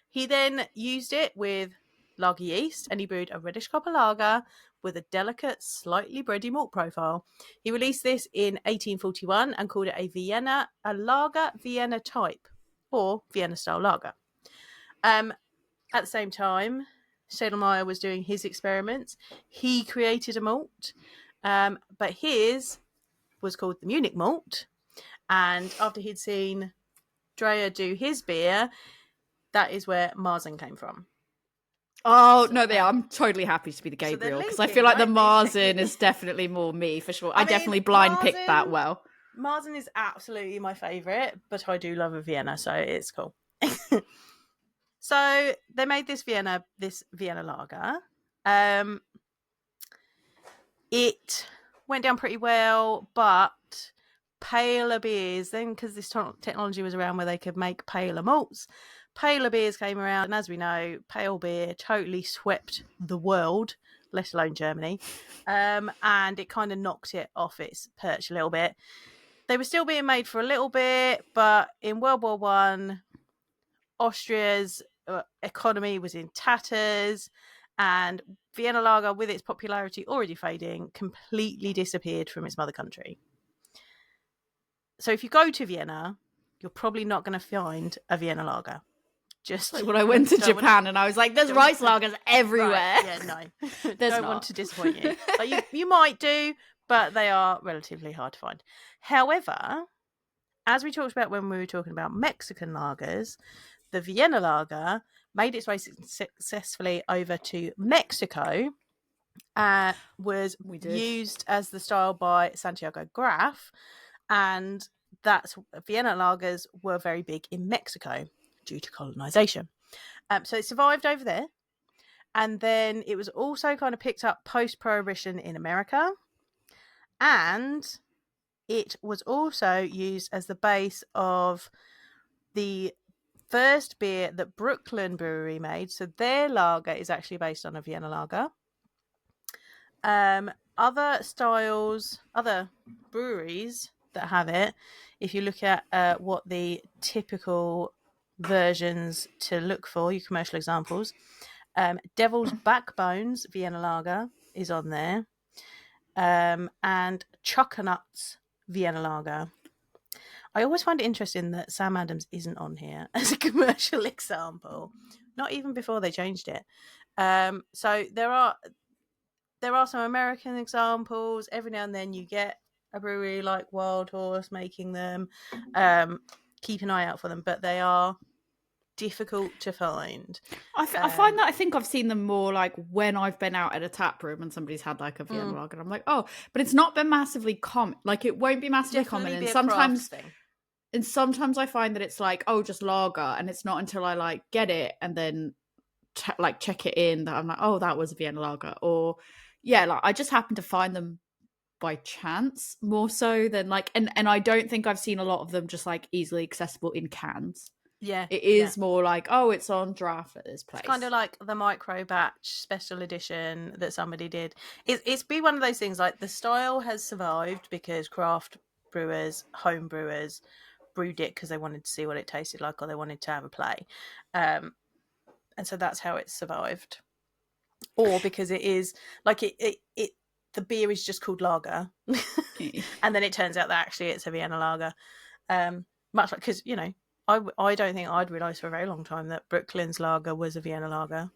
[SPEAKER 1] He then used it with lager yeast, and he brewed a reddish copper lager with a delicate, slightly bready malt profile. He released this in 1841 and called it a lager Vienna type, or Vienna style lager. At the same time, Sadlmayer was doing his experiments. He created a malt, but his was called the Munich malt. And after he'd seen Dreher do his beer, that is where Marzen came from.
[SPEAKER 2] Oh, so, no, I'm totally happy to be the Gabriel, because I feel like the Marzen is definitely more me, for sure. I definitely picked that well.
[SPEAKER 1] Marzen is absolutely my favourite, but I do love a Vienna, so it's cool. So they made this Vienna lager. It went down pretty well, but paler beers, then because this technology was around where they could make paler malts, paler beers came around, and as we know, pale beer totally swept the world, let alone Germany, and it kind of knocked it off its perch a little bit. They were still being made for a little bit, but in World War I, Austria's economy was in tatters, and Vienna Lager, with its popularity already fading, completely disappeared from its mother country. So if you go to Vienna, you're probably not going to find a Vienna Lager. Just
[SPEAKER 2] like when I went to Japan and I was like, there's rice lagers everywhere.
[SPEAKER 1] Right. Yeah, no. Don't want to disappoint you. Like you might do, but they are relatively hard to find. However, as we talked about when we were talking about Mexican lagers, the Vienna Lager made its way successfully over to Mexico, was used as the style by Santiago Graf, and that's Vienna lagers were very big in Mexico due to colonization. So it survived over there, and then it was also kind of picked up post-Prohibition in America, and it was also used as the base of the first beer that Brooklyn Brewery made. So their lager is actually based on a Vienna lager. Other breweries that have it, if you look at what the typical versions to look for, your commercial examples, Devil's Backbones Vienna lager is on there, and Choconuts Vienna lager. I always find it interesting that Sam Adams isn't on here as a commercial example, not even before they changed it. So there are some American examples. Every now and then you get a brewery like Wild Horse making them. Keep an eye out for them, but they are difficult to find.
[SPEAKER 2] I find that I think I've seen them more like when I've been out at a tap room and somebody's had like a Vienna lager. I'm like, oh, but it's not been massively common. Like it won't be massively common. And sometimes and sometimes I find that it's like, oh, just lager, and it's not until I like get it and then like check it in that I'm like, oh, that was a Vienna lager. Or like I just happen to find them by chance more so than like, and I don't think I've seen a lot of them just like easily accessible in cans. It is more like, oh, it's on draft at this place.
[SPEAKER 1] It's kind of like the micro batch special edition that somebody did. It's be one of those things like the style has survived because craft brewers, home brewers brewed it because they wanted to see what it tasted like or they wanted to have a play. And so that's how it survived. Or because it is like the beer is just called lager. And then it turns out that actually it's a Vienna lager. Much like, because, you know, I don't think I'd realised for a very long time that Brooklyn's lager was a Vienna lager.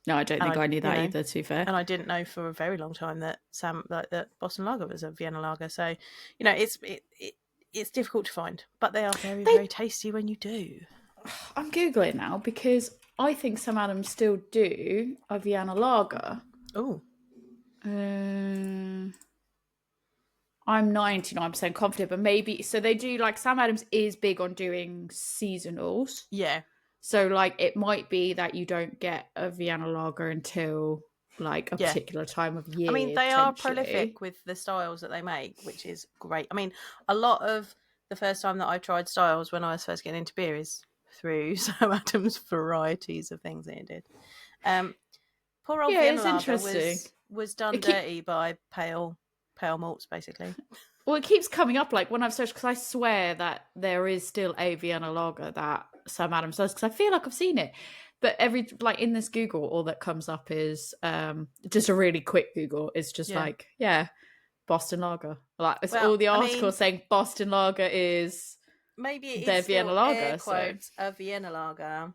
[SPEAKER 2] No, I don't think I knew that either, to be fair.
[SPEAKER 1] And I didn't know for a very long time that that Boston Lager was a Vienna lager. So, you know, it's difficult to find, but they are very, very tasty when you do.
[SPEAKER 2] I'm Googling now because I think Sam Adams still do a Vienna lager.
[SPEAKER 1] Oh.
[SPEAKER 2] I'm 99% confident, but maybe, so they do, like, Sam Adams is big on doing seasonals.
[SPEAKER 1] Yeah.
[SPEAKER 2] So, like, it might be that you don't get a Vienna lager until, like, a particular time of year.
[SPEAKER 1] I mean, they are prolific with the styles that they make, which is great. I mean, a lot of the first time that I tried styles when I was first getting into beer is through Sam Adams' varieties of things that he did. Poor old Vienna lager was done dirty by pale malts, basically.
[SPEAKER 2] Well, it keeps coming up, like, when I've searched, because I swear that there is still a Vienna lager that Sam Adams does, because I feel like I've seen it. But in this Google, all that comes up is just a really quick Google. It's just Boston Lager. Like, it's all the articles saying Boston Lager is
[SPEAKER 1] maybe it
[SPEAKER 2] their
[SPEAKER 1] is
[SPEAKER 2] Vienna lager.
[SPEAKER 1] Air quotes, a Vienna lager,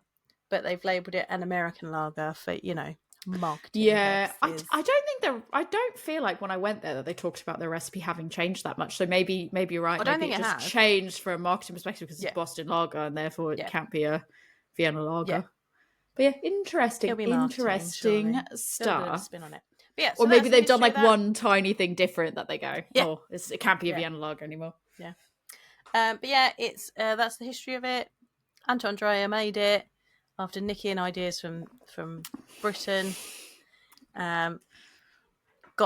[SPEAKER 1] but they've labelled it an American lager for, you know, marketing.
[SPEAKER 2] Yeah, I don't feel like when I went there that they talked about their recipe having changed that much. So maybe you're right.
[SPEAKER 1] I don't
[SPEAKER 2] think
[SPEAKER 1] it
[SPEAKER 2] just
[SPEAKER 1] has
[SPEAKER 2] changed from a marketing perspective because it's Boston Lager and therefore it can't be a Vienna lager. Yeah. But yeah, interesting stuff.
[SPEAKER 1] Spin on it. But
[SPEAKER 2] so or maybe they've done like one tiny thing different that they go, oh, it can't be a Vienna lager anymore.
[SPEAKER 1] Yeah. But yeah, it's that's the history of it. Anton Dreher made it after nicking ideas from Britain. Got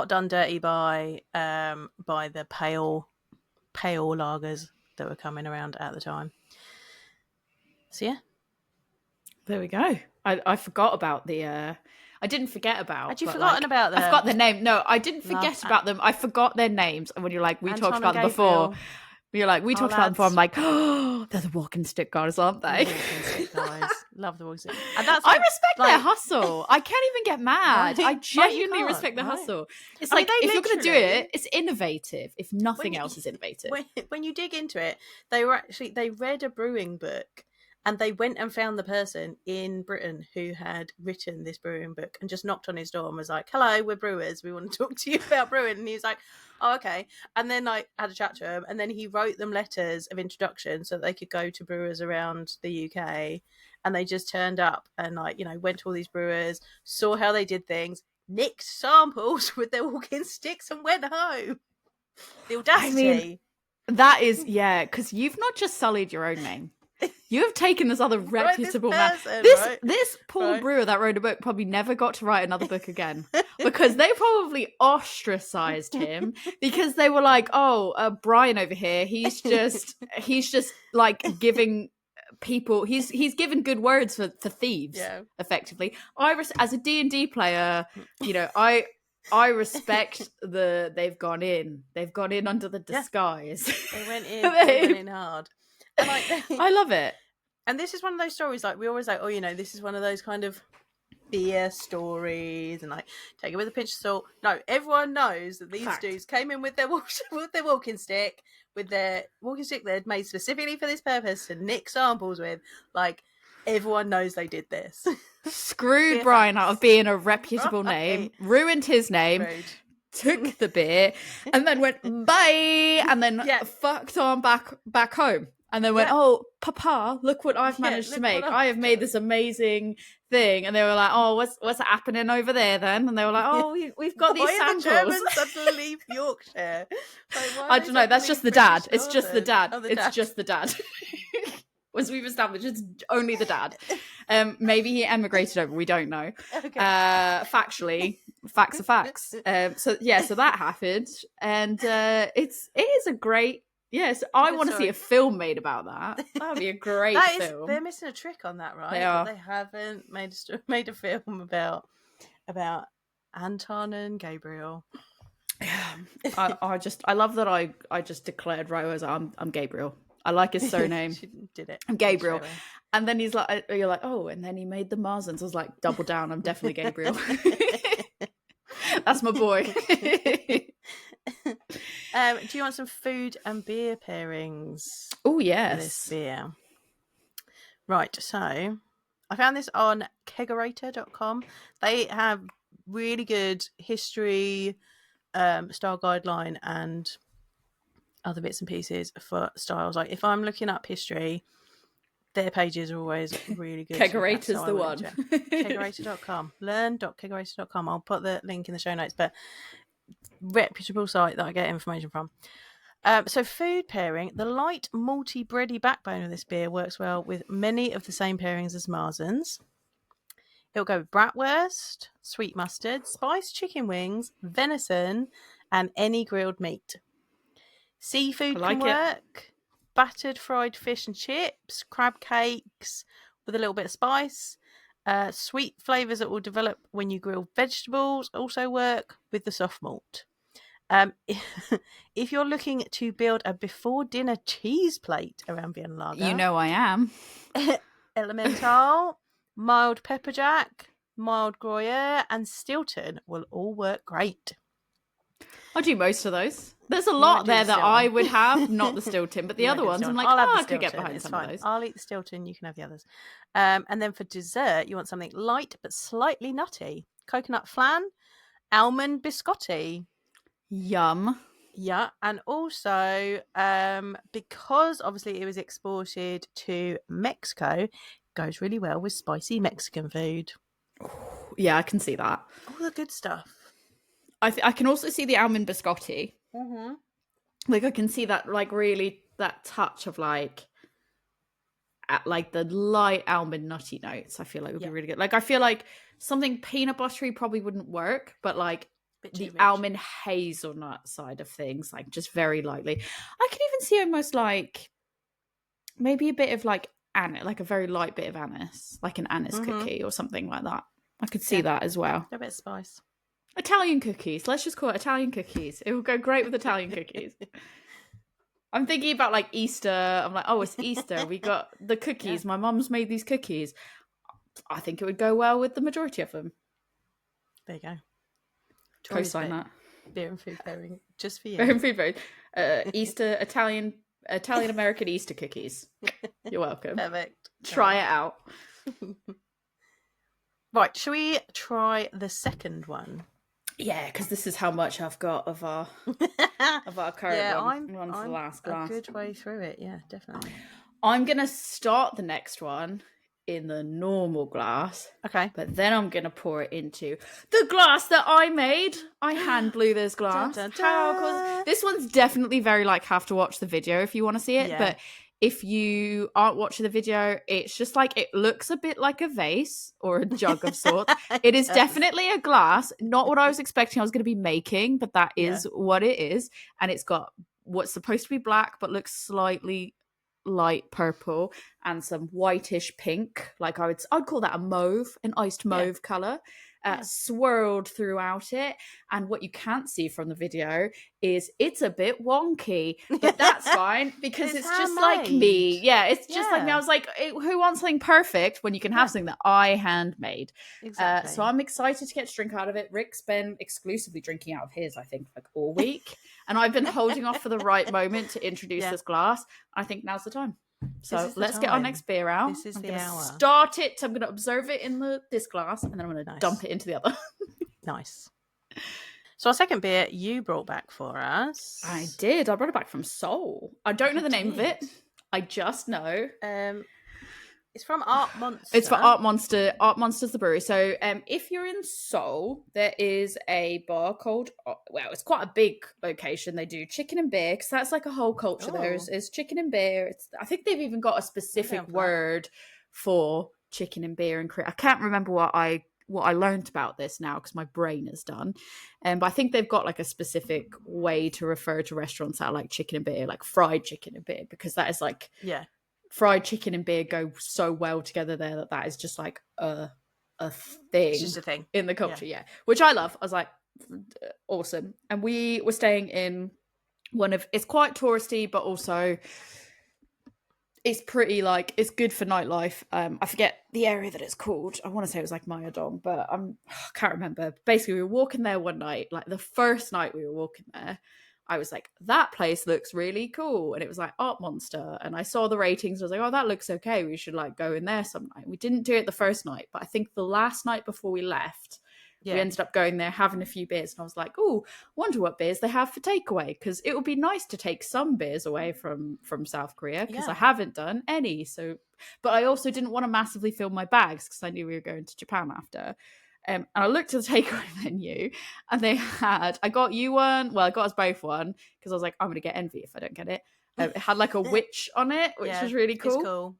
[SPEAKER 1] done dirty by the pale lagers that were coming around at the time. So yeah,
[SPEAKER 2] there we go. I forgot about the. I didn't forget about.
[SPEAKER 1] Had you forgotten about them?
[SPEAKER 2] I forgot their name. No, I didn't forget about them. I forgot their names. And when you're like, we
[SPEAKER 1] Anton
[SPEAKER 2] talked about them before. You're like, we talked about them before. I'm like, oh, they're the walking stick guys, aren't they?
[SPEAKER 1] The walking stick guys. Love the walking stick. And
[SPEAKER 2] that's I respect their hustle. I can't even get mad. I genuinely respect the hustle. It's like, if you're going to do it, it's innovative. If nothing else is innovative.
[SPEAKER 1] When you dig into it, they read a brewing book and they went and found the person in Britain who had written this brewing book and just knocked on his door and was like, hello, we're brewers. We want to talk to you about brewing. And he was like, oh, okay. And then I had a chat to him and then he wrote them letters of introduction so that they could go to brewers around the UK. And they just turned up and, like, you know, went to all these brewers, saw how they did things, nicked samples with their walking sticks and went home. The audacity.
[SPEAKER 2] I mean, that is, because you've not just sullied your own name. You have taken this other reputable man. This poor brewer that wrote a book probably never got to write another book again because they probably ostracized him because they were like, oh, Brian over here, he's just like giving people, he's given good words for thieves, effectively. As a D&D player, you know, I respect they've gone in under the disguise.
[SPEAKER 1] They went in hard. Like,
[SPEAKER 2] I love it.
[SPEAKER 1] And this is one of those stories, like, we always like, oh, you know, this is one of those kind of beer stories and like take it with a pinch of salt. No, everyone knows that these dudes came in with their walking stick they'd made specifically for this purpose to nick samples with. Like, everyone knows they did this.
[SPEAKER 2] Screwed Brian out of being a reputable name, ruined his name. Took the beer and then went bye and then fucked on back home. And they went, oh, Papa, look what I've managed to make. I have made this amazing thing. And they were like, oh, what's happening over there then? And they were like, oh, we've got these samples.
[SPEAKER 1] Why are the Germans suddenly leave Yorkshire?
[SPEAKER 2] I don't know. That's just the dad. It's just the dad. It's just the dad. As we've established, it's only the dad. Maybe he emigrated over. We don't know. Okay. Factually, facts are facts. So that happened. And it is a great... Yes, I want to see a film made about that. That would be a great film.
[SPEAKER 1] They're missing a trick on that, right?
[SPEAKER 2] They are.
[SPEAKER 1] They haven't made a film about Anton and Gabriel.
[SPEAKER 2] Yeah, I love that I just declared right as I'm Gabriel. I like his surname.
[SPEAKER 1] She did it.
[SPEAKER 2] I'm Gabriel. And then he's like, you're like, oh, and then he made the Marzens. I was like, double down. I'm definitely Gabriel. That's my boy.
[SPEAKER 1] Do you want some food and beer pairings?
[SPEAKER 2] Oh, yes.
[SPEAKER 1] For this beer. Right, so I found this on kegerator.com. They have really good history, style guideline, and other bits and pieces for styles. Like if I'm looking up history, their pages are always really good.
[SPEAKER 2] Kegerator's the one.
[SPEAKER 1] Kegerator.com. Learn.kegerator.com. I'll put the link in the show notes, but reputable site that I get information from. So food pairing, the light malty bready backbone of this beer works well with many of the same pairings as Marzen's. It'll go with bratwurst, sweet mustard, spiced chicken wings, venison, and any grilled meat. Seafood can work. Battered fried fish and chips, crab cakes with a little bit of spice. Sweet flavours that will develop when you grill vegetables also work with the soft malt. If you're looking to build a before dinner cheese plate around Vienna Lager,
[SPEAKER 2] you know I am.
[SPEAKER 1] Elemental, mild pepper jack, mild Gruyere, and Stilton will all work great.
[SPEAKER 2] I'll do most of those. There's a lot there that I would have, not the Stilton, but the other ones, I'm like, I could get behind some of those.
[SPEAKER 1] I'll eat the Stilton, you can have the others. And then for dessert, you want something light but slightly nutty. Coconut flan, almond biscotti.
[SPEAKER 2] Yum.
[SPEAKER 1] Yeah, and also, because obviously it was exported to Mexico, it goes really well with spicy Mexican food.
[SPEAKER 2] Yeah, I can see that.
[SPEAKER 1] All the good stuff.
[SPEAKER 2] I can also see the almond biscotti.
[SPEAKER 1] Mm-hmm.
[SPEAKER 2] Like I can see that, like really that touch of like the light almond nutty notes. I feel like would be really good. Like I feel like something peanut buttery probably wouldn't work, but like the almond hazelnut side of things, like just very lightly. I can even see almost like maybe a bit of like anise, like a very light bit of anise, like an anise cookie or something like that. I could see that as well.
[SPEAKER 1] A bit of spice.
[SPEAKER 2] Italian cookies. Let's just call it Italian cookies. It will go great with Italian cookies. I'm thinking about like Easter. I'm like, oh, it's Easter. We got the cookies. My mum's made these cookies. I think it would go well with the majority of them.
[SPEAKER 1] There you go.
[SPEAKER 2] Co-sign that.
[SPEAKER 1] Beer and food pairing. Just for you.
[SPEAKER 2] Beer and food pairing. Easter, Italian American Easter cookies. You're welcome.
[SPEAKER 1] Perfect.
[SPEAKER 2] Try it out.
[SPEAKER 1] Right, shall we try the second one?
[SPEAKER 2] Yeah, because this is how much I've got of our current one. I'm the last glass.
[SPEAKER 1] A good way through it, yeah, definitely.
[SPEAKER 2] I'm gonna start the next one in the normal glass.
[SPEAKER 1] Okay.
[SPEAKER 2] But then I'm gonna pour it into the glass that I made. I hand blew this glass.
[SPEAKER 1] Dun, dun, dun.
[SPEAKER 2] This one's definitely very like have to watch the video if you want to see it. Yeah. But if you aren't watching the video, it's just like it looks a bit like a vase or a jug of sorts. It is definitely a glass. Not what I was expecting I was going to be making, but that is what it is. And it's got what's supposed to be black, but looks slightly light purple and some whitish pink. Like I'd call that a mauve, an iced mauve colour. Swirled throughout it, and what you can't see from the video is it's a bit wonky, but that's fine because it's just like me. It's just like me. I was like, who wants something perfect when you can have something that I handmade? Exactly. So I'm excited to get a drink out of it. Rick's been exclusively drinking out of his, I think, like all week, and I've been holding off for the right moment to introduce this glass. I think now's the time. So let's get our next beer out.
[SPEAKER 1] This is the hour.
[SPEAKER 2] Start it. I'm going to observe it in this glass, and then I'm going to dump it into the other.
[SPEAKER 1] Nice. So our second beer you brought back for us.
[SPEAKER 2] I did. I brought it back from Seoul. I don't know the name of it. I just know.
[SPEAKER 1] It's from Artmonster.
[SPEAKER 2] It's for Artmonster. Artmonster's the brewery. So if you're in Seoul, there is a bar called, well, it's quite a big location. They do chicken and beer, because that's like a whole culture there. It's chicken and beer. I think they've even got a specific word for chicken and beer in Korea. I can't remember what I learned about this now, because my brain is done. But I think they've got like a specific way to refer to restaurants that are like chicken and beer, like fried chicken and beer, because that is like...
[SPEAKER 1] Yeah.
[SPEAKER 2] Fried chicken and beer go so well together there that is just like a thing.
[SPEAKER 1] It's just a thing
[SPEAKER 2] in the culture, yeah. Which I love. I was like, awesome. And we were staying in it's quite touristy, but also it's pretty like, it's good for nightlife. I forget the area that it's called. I want to say it was like Myuhnuri, but I can't remember. Basically, we were walking there one night, like the first night we were walking there. I was like, that place looks really cool. And it was like Artmonster. And I saw the ratings. I was like, oh, that looks okay. We should like go in there some night. We didn't do it the first night, but I think the last night before we left, we ended up going there, having a few beers. And I was like, oh, wonder what beers they have for takeaway. Because it would be nice to take some beers away from South Korea, because I haven't done any. So, but I also didn't want to massively fill my bags, because I knew we were going to Japan after. And I looked at the takeaway menu, and they had, I got you one, well, I got us both one, because I was like, I'm going to get envy if I don't get it. It had like a witch on it, which was really cool.
[SPEAKER 1] It's cool.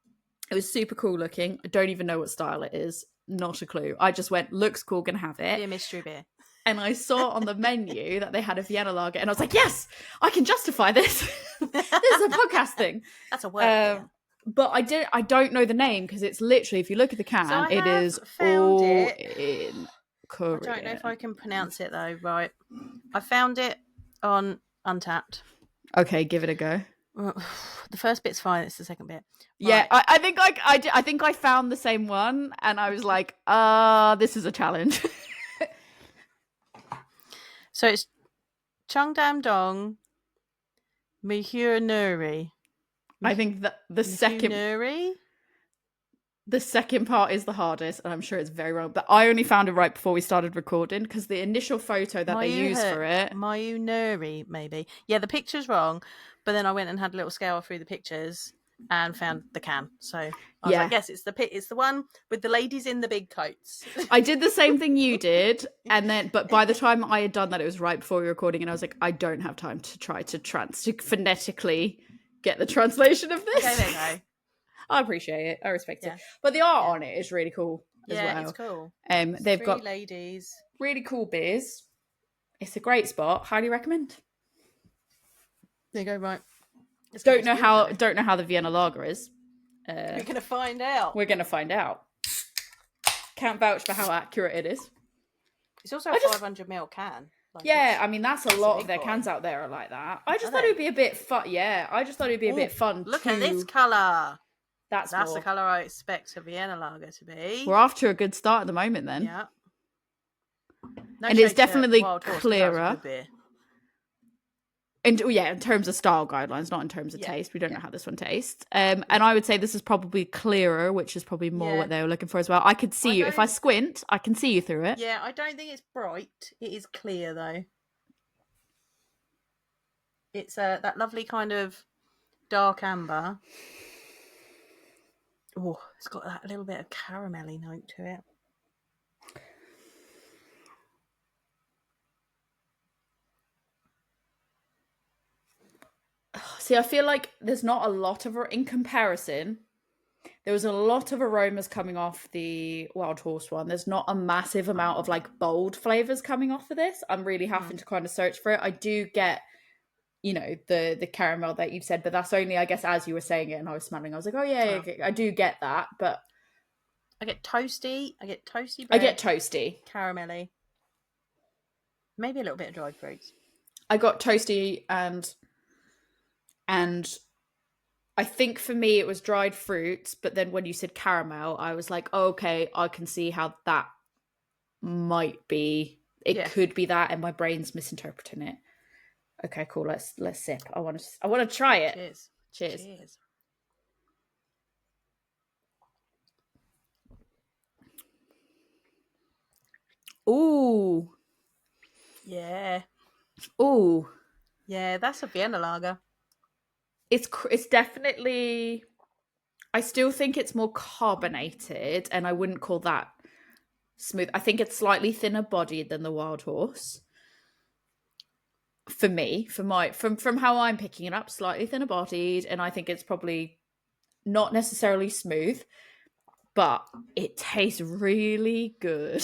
[SPEAKER 2] It was super cool looking. I don't even know what style it is. Not a clue. I just went, looks cool, gonna have it.
[SPEAKER 1] Be a mystery beer.
[SPEAKER 2] And I saw on the menu that they had a Vienna Lager, and I was like, yes, I can justify this. This is a podcast thing.
[SPEAKER 1] That's a word.
[SPEAKER 2] But I don't know the name, because it's literally, if you look at the can, it is all in Korean.
[SPEAKER 1] I don't know if I can pronounce it though. Right, I found it on Untapped.
[SPEAKER 2] Okay, give it a go.
[SPEAKER 1] The first bit's fine. It's the second bit.
[SPEAKER 2] Yeah, right. I think I found the same one, and I was like, this is a challenge.
[SPEAKER 1] So it's Chungdamdong, Myuhnuri.
[SPEAKER 2] I think that the second part is the hardest, and I'm sure it's very wrong. But I only found it right before we started recording, because the initial photo that they use for it,
[SPEAKER 1] Myuhnuri, maybe. Yeah, the picture's wrong, but then I went and had a little scale through the pictures and found the can. So I was like, yes, it's the one with the ladies in the big coats.
[SPEAKER 2] I did the same thing you did, but by the time I had done that, it was right before we were recording, and I was like, I don't have time to try to phonetically get the translation of this.
[SPEAKER 1] Okay, there you go.
[SPEAKER 2] I appreciate it. I respect it. But the art on it is really cool as well.
[SPEAKER 1] Yeah, it's cool.
[SPEAKER 2] They've got
[SPEAKER 1] ladies.
[SPEAKER 2] Really cool beers. It's a great spot. Highly recommend.
[SPEAKER 1] There you go, right.
[SPEAKER 2] Don't know how the Vienna Lager is.
[SPEAKER 1] We're gonna find out.
[SPEAKER 2] Can't vouch for how accurate it is.
[SPEAKER 1] It's also a 500ml can.
[SPEAKER 2] Like, yeah, I mean that's a lot of their cans out there are like that. I just thought it would be a bit fun. Yeah, I just thought it would be a bit fun.
[SPEAKER 1] Look at this colour.
[SPEAKER 2] That's
[SPEAKER 1] the colour I expect a Vienna Lager to be.
[SPEAKER 2] We're off to a good start at the moment then.
[SPEAKER 1] Yeah.
[SPEAKER 2] And it's definitely clearer. And in terms of style guidelines, not in terms of taste. We don't know how this one tastes. And I would say this is probably clearer, which is probably more what they were looking for as well. I could see you. If I squint, I can see you through it.
[SPEAKER 1] Yeah, I don't think it's bright. It is clear, though. It's that lovely kind of dark amber. Oh, it's got that little bit of caramelly note to it.
[SPEAKER 2] See, I feel like there's not a lot of, in comparison, there was a lot of aromas coming off the Wild Horse one. There's not a massive amount of like bold flavors coming off of this. I'm really having to kind of search for it. I do get, the caramel that you've said, but that's only, I guess, as you were saying it and I was smelling, I was like, oh yeah, I do get that, but
[SPEAKER 1] I get toasty. Bread,
[SPEAKER 2] I get toasty.
[SPEAKER 1] Caramelly. Maybe a little bit of dried fruits.
[SPEAKER 2] I got toasty and I think for me it was dried fruits, but then when you said caramel, I was like, oh, okay, I can see how that might be. It could be that, and my brain's misinterpreting it. Okay, cool. Let's sip. I want to try it. Cheers. Ooh.
[SPEAKER 1] Yeah.
[SPEAKER 2] Ooh.
[SPEAKER 1] Yeah, that's a Vienna Lager.
[SPEAKER 2] it's definitely, I still think it's more carbonated, and I wouldn't call that smooth. I think it's slightly thinner bodied than the Wild Horse. For me, from how I'm picking it up, slightly thinner bodied, and I think it's probably not necessarily smooth, but it tastes really good.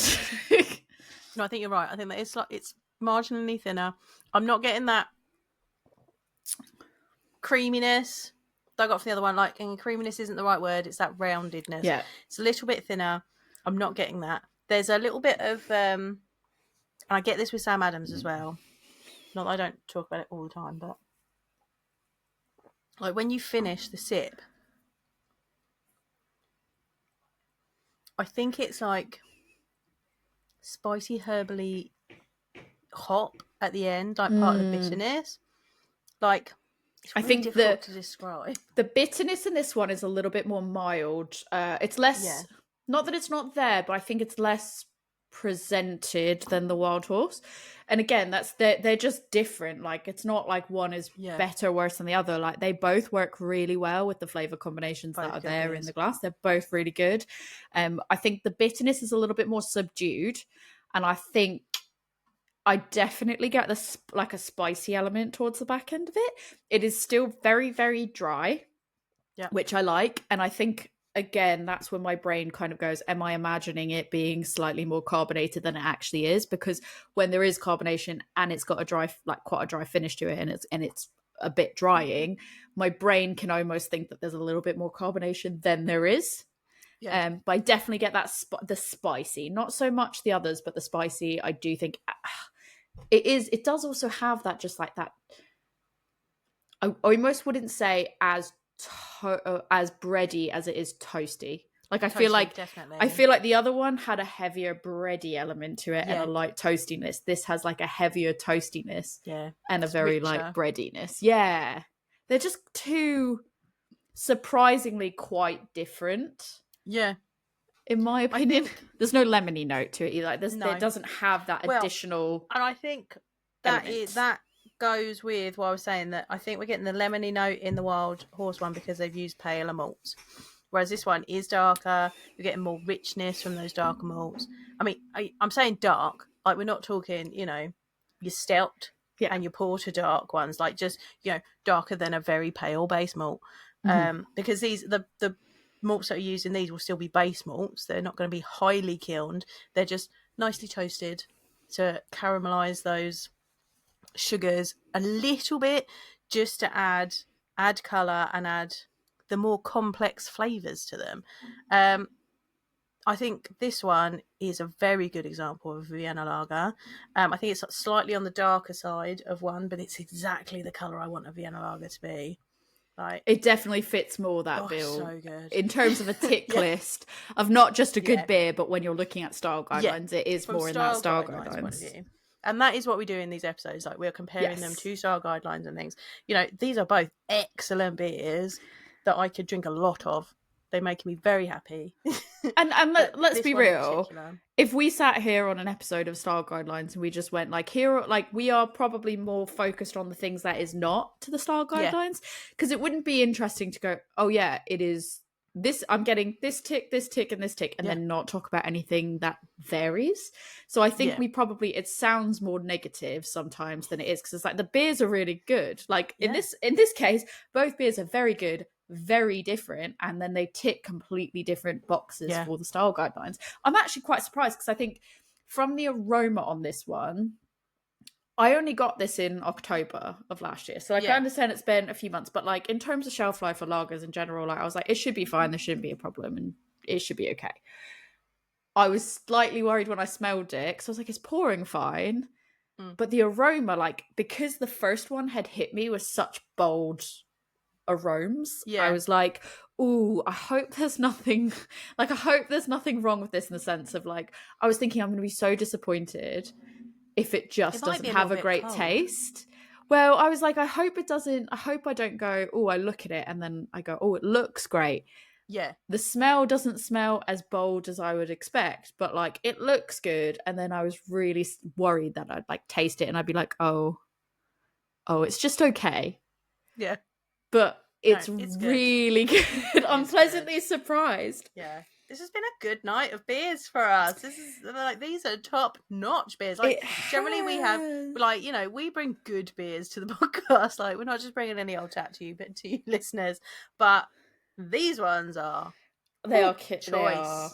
[SPEAKER 1] No, I think you're right. I think that it's marginally thinner. I'm not getting that creaminess that I got from the other one. Like, and creaminess isn't the right word. It's that roundedness.
[SPEAKER 2] Yeah.
[SPEAKER 1] It's a little bit thinner. I'm not getting that. There's a little bit of, and I get this with Sam Adams as well. Not that I don't talk about it all the time, but like when you finish the sip, I think it's like spicy, herbally hop at the end, like part of the bitterness. Like, it's really, I think, difficult to describe.
[SPEAKER 2] The bitterness in this one is a little bit more mild. It's less, not that it's not there, but I think it's less presented than the Wild Horse. And again, they're just different. Like, it's not like one is better or worse than the other. Like, they both work really well with the flavor combinations that are there in the glass. They're both really good. I think the bitterness is a little bit more subdued, and I think I definitely get this like a spicy element towards the back end of it. It is still very, very dry, which I like. And I think, again, that's when my brain kind of goes, am I imagining it being slightly more carbonated than it actually is? Because when there is carbonation and it's got a dry, like quite a dry finish to it, and it's a bit drying, my brain can almost think that there's a little bit more carbonation than there is. But I definitely get that the spicy, not so much the others, but the spicy. I do think it does also have that, just like that. I almost wouldn't say as bready as it is toasty. Like, I feel like definitely. I feel like the other one had a heavier bready element to it and a light toastiness. This has like a heavier toastiness, and a very richer, like breadiness. Yeah, they're just two surprisingly quite different.
[SPEAKER 1] Yeah,
[SPEAKER 2] in my opinion. There's no lemony note to it either. Like, it doesn't have that additional.
[SPEAKER 1] And I think that goes with what I was saying, that I think we're getting the lemony note in the Wild Horse one because they've used paler malts, whereas this one is darker. You're getting more richness from those darker malts. I mean, I'm saying dark, like, we're not talking, your stout and your porter dark ones, like, just, darker than a very pale base malt. Because the malts that are used in these will still be base malts. They're not going to be highly kilned. They're just nicely toasted to caramelize those sugars a little bit, just to add color and add the more complex flavors to them. I think this one is a very good example of Vienna Lager. I think it's slightly on the darker side of one, but it's exactly the color I want a Vienna Lager to be. Like,
[SPEAKER 2] it definitely fits more that bill,
[SPEAKER 1] so good.
[SPEAKER 2] In terms of a tick list of not just a good beer, but when you're looking at style guidelines, it is from more in that style guidelines. Point of view.
[SPEAKER 1] And that is what we do in these episodes. Like, we're comparing them to style guidelines and things. These are both excellent beers that I could drink a lot of. They make me very happy.
[SPEAKER 2] And let's be real. If we sat here on an episode of style guidelines and we just went like, here, like, we are probably more focused on the things that is not to the style guidelines, because it wouldn't be interesting to go, oh yeah, it is this, I'm getting this tick, and this tick, and then not talk about anything that varies. So I think we probably, it sounds more negative sometimes than it is, because it's like, the beers are really good. Like, in this case, both beers are very good, very different, and then they tick completely different boxes for the style guidelines. I'm actually quite surprised, because I think from the aroma on this one, I only got this in October of last year, so like, I understand it's been a few months, but like, in terms of shelf life for lagers in general, like, I was like, it should be fine, there shouldn't be a problem, and it should be okay. I was slightly worried when I smelled it, because I was like, it's pouring fine, but the aroma, like, because the first one had hit me with such bold aromas, I was like, ooh, I hope there's nothing wrong with this, in the sense of, like, I was thinking I'm going to be so disappointed if it just doesn't have a great taste. Well, I was like, I hope I don't go, oh, I look at it and then I go, oh, it looks great.
[SPEAKER 1] Yeah.
[SPEAKER 2] The smell doesn't smell as bold as I would expect, but like, it looks good. And then I was really worried that I'd like taste it and I'd be like, oh, it's just okay.
[SPEAKER 1] Yeah.
[SPEAKER 2] but it's really good. I'm pleasantly surprised.
[SPEAKER 1] Yeah. This has been a good night of beers for us. This is like, these are top notch beers. Like, generally we have, like, you know, we bring good beers to the podcast. Like, we're not just bringing any old chat to you, but to you listeners. But these ones are
[SPEAKER 2] choice. They are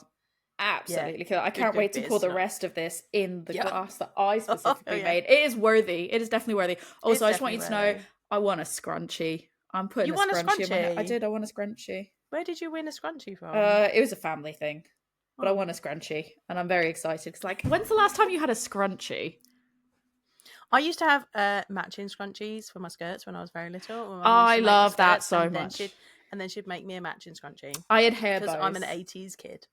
[SPEAKER 2] absolutely cool. I can't wait to pour the rest of this in the glass that I specifically made. It is worthy. It is definitely worthy. Also, I just want you to know, I won a scrunchie. I'm putting a scrunchie in my head. I did. I won a scrunchie.
[SPEAKER 1] Where did you win a scrunchie from?
[SPEAKER 2] It was a family thing, but I won a scrunchie, and I'm very excited. It's like, when's the last time you had a scrunchie?
[SPEAKER 1] I used to have matching scrunchies for my skirts when I was very little.
[SPEAKER 2] I love that so much.
[SPEAKER 1] And then she'd make me a matching scrunchie.
[SPEAKER 2] I had hair bows.
[SPEAKER 1] Because I'm an 80s kid.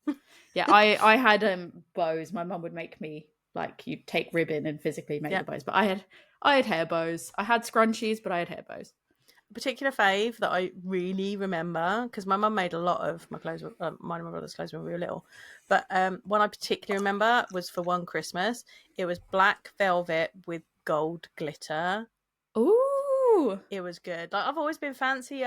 [SPEAKER 2] Yeah, I had bows. My mum would make me, like, you'd take ribbon and physically make the bows. But I had hair bows. I had scrunchies, but I had hair bows.
[SPEAKER 1] A particular fave that I really remember, because my mum made a lot of my clothes, mine and my brother's clothes when we were little. But one I particularly remember was for one Christmas. It was black velvet with gold glitter.
[SPEAKER 2] Ooh,
[SPEAKER 1] it was good. Like, I've always been fancy,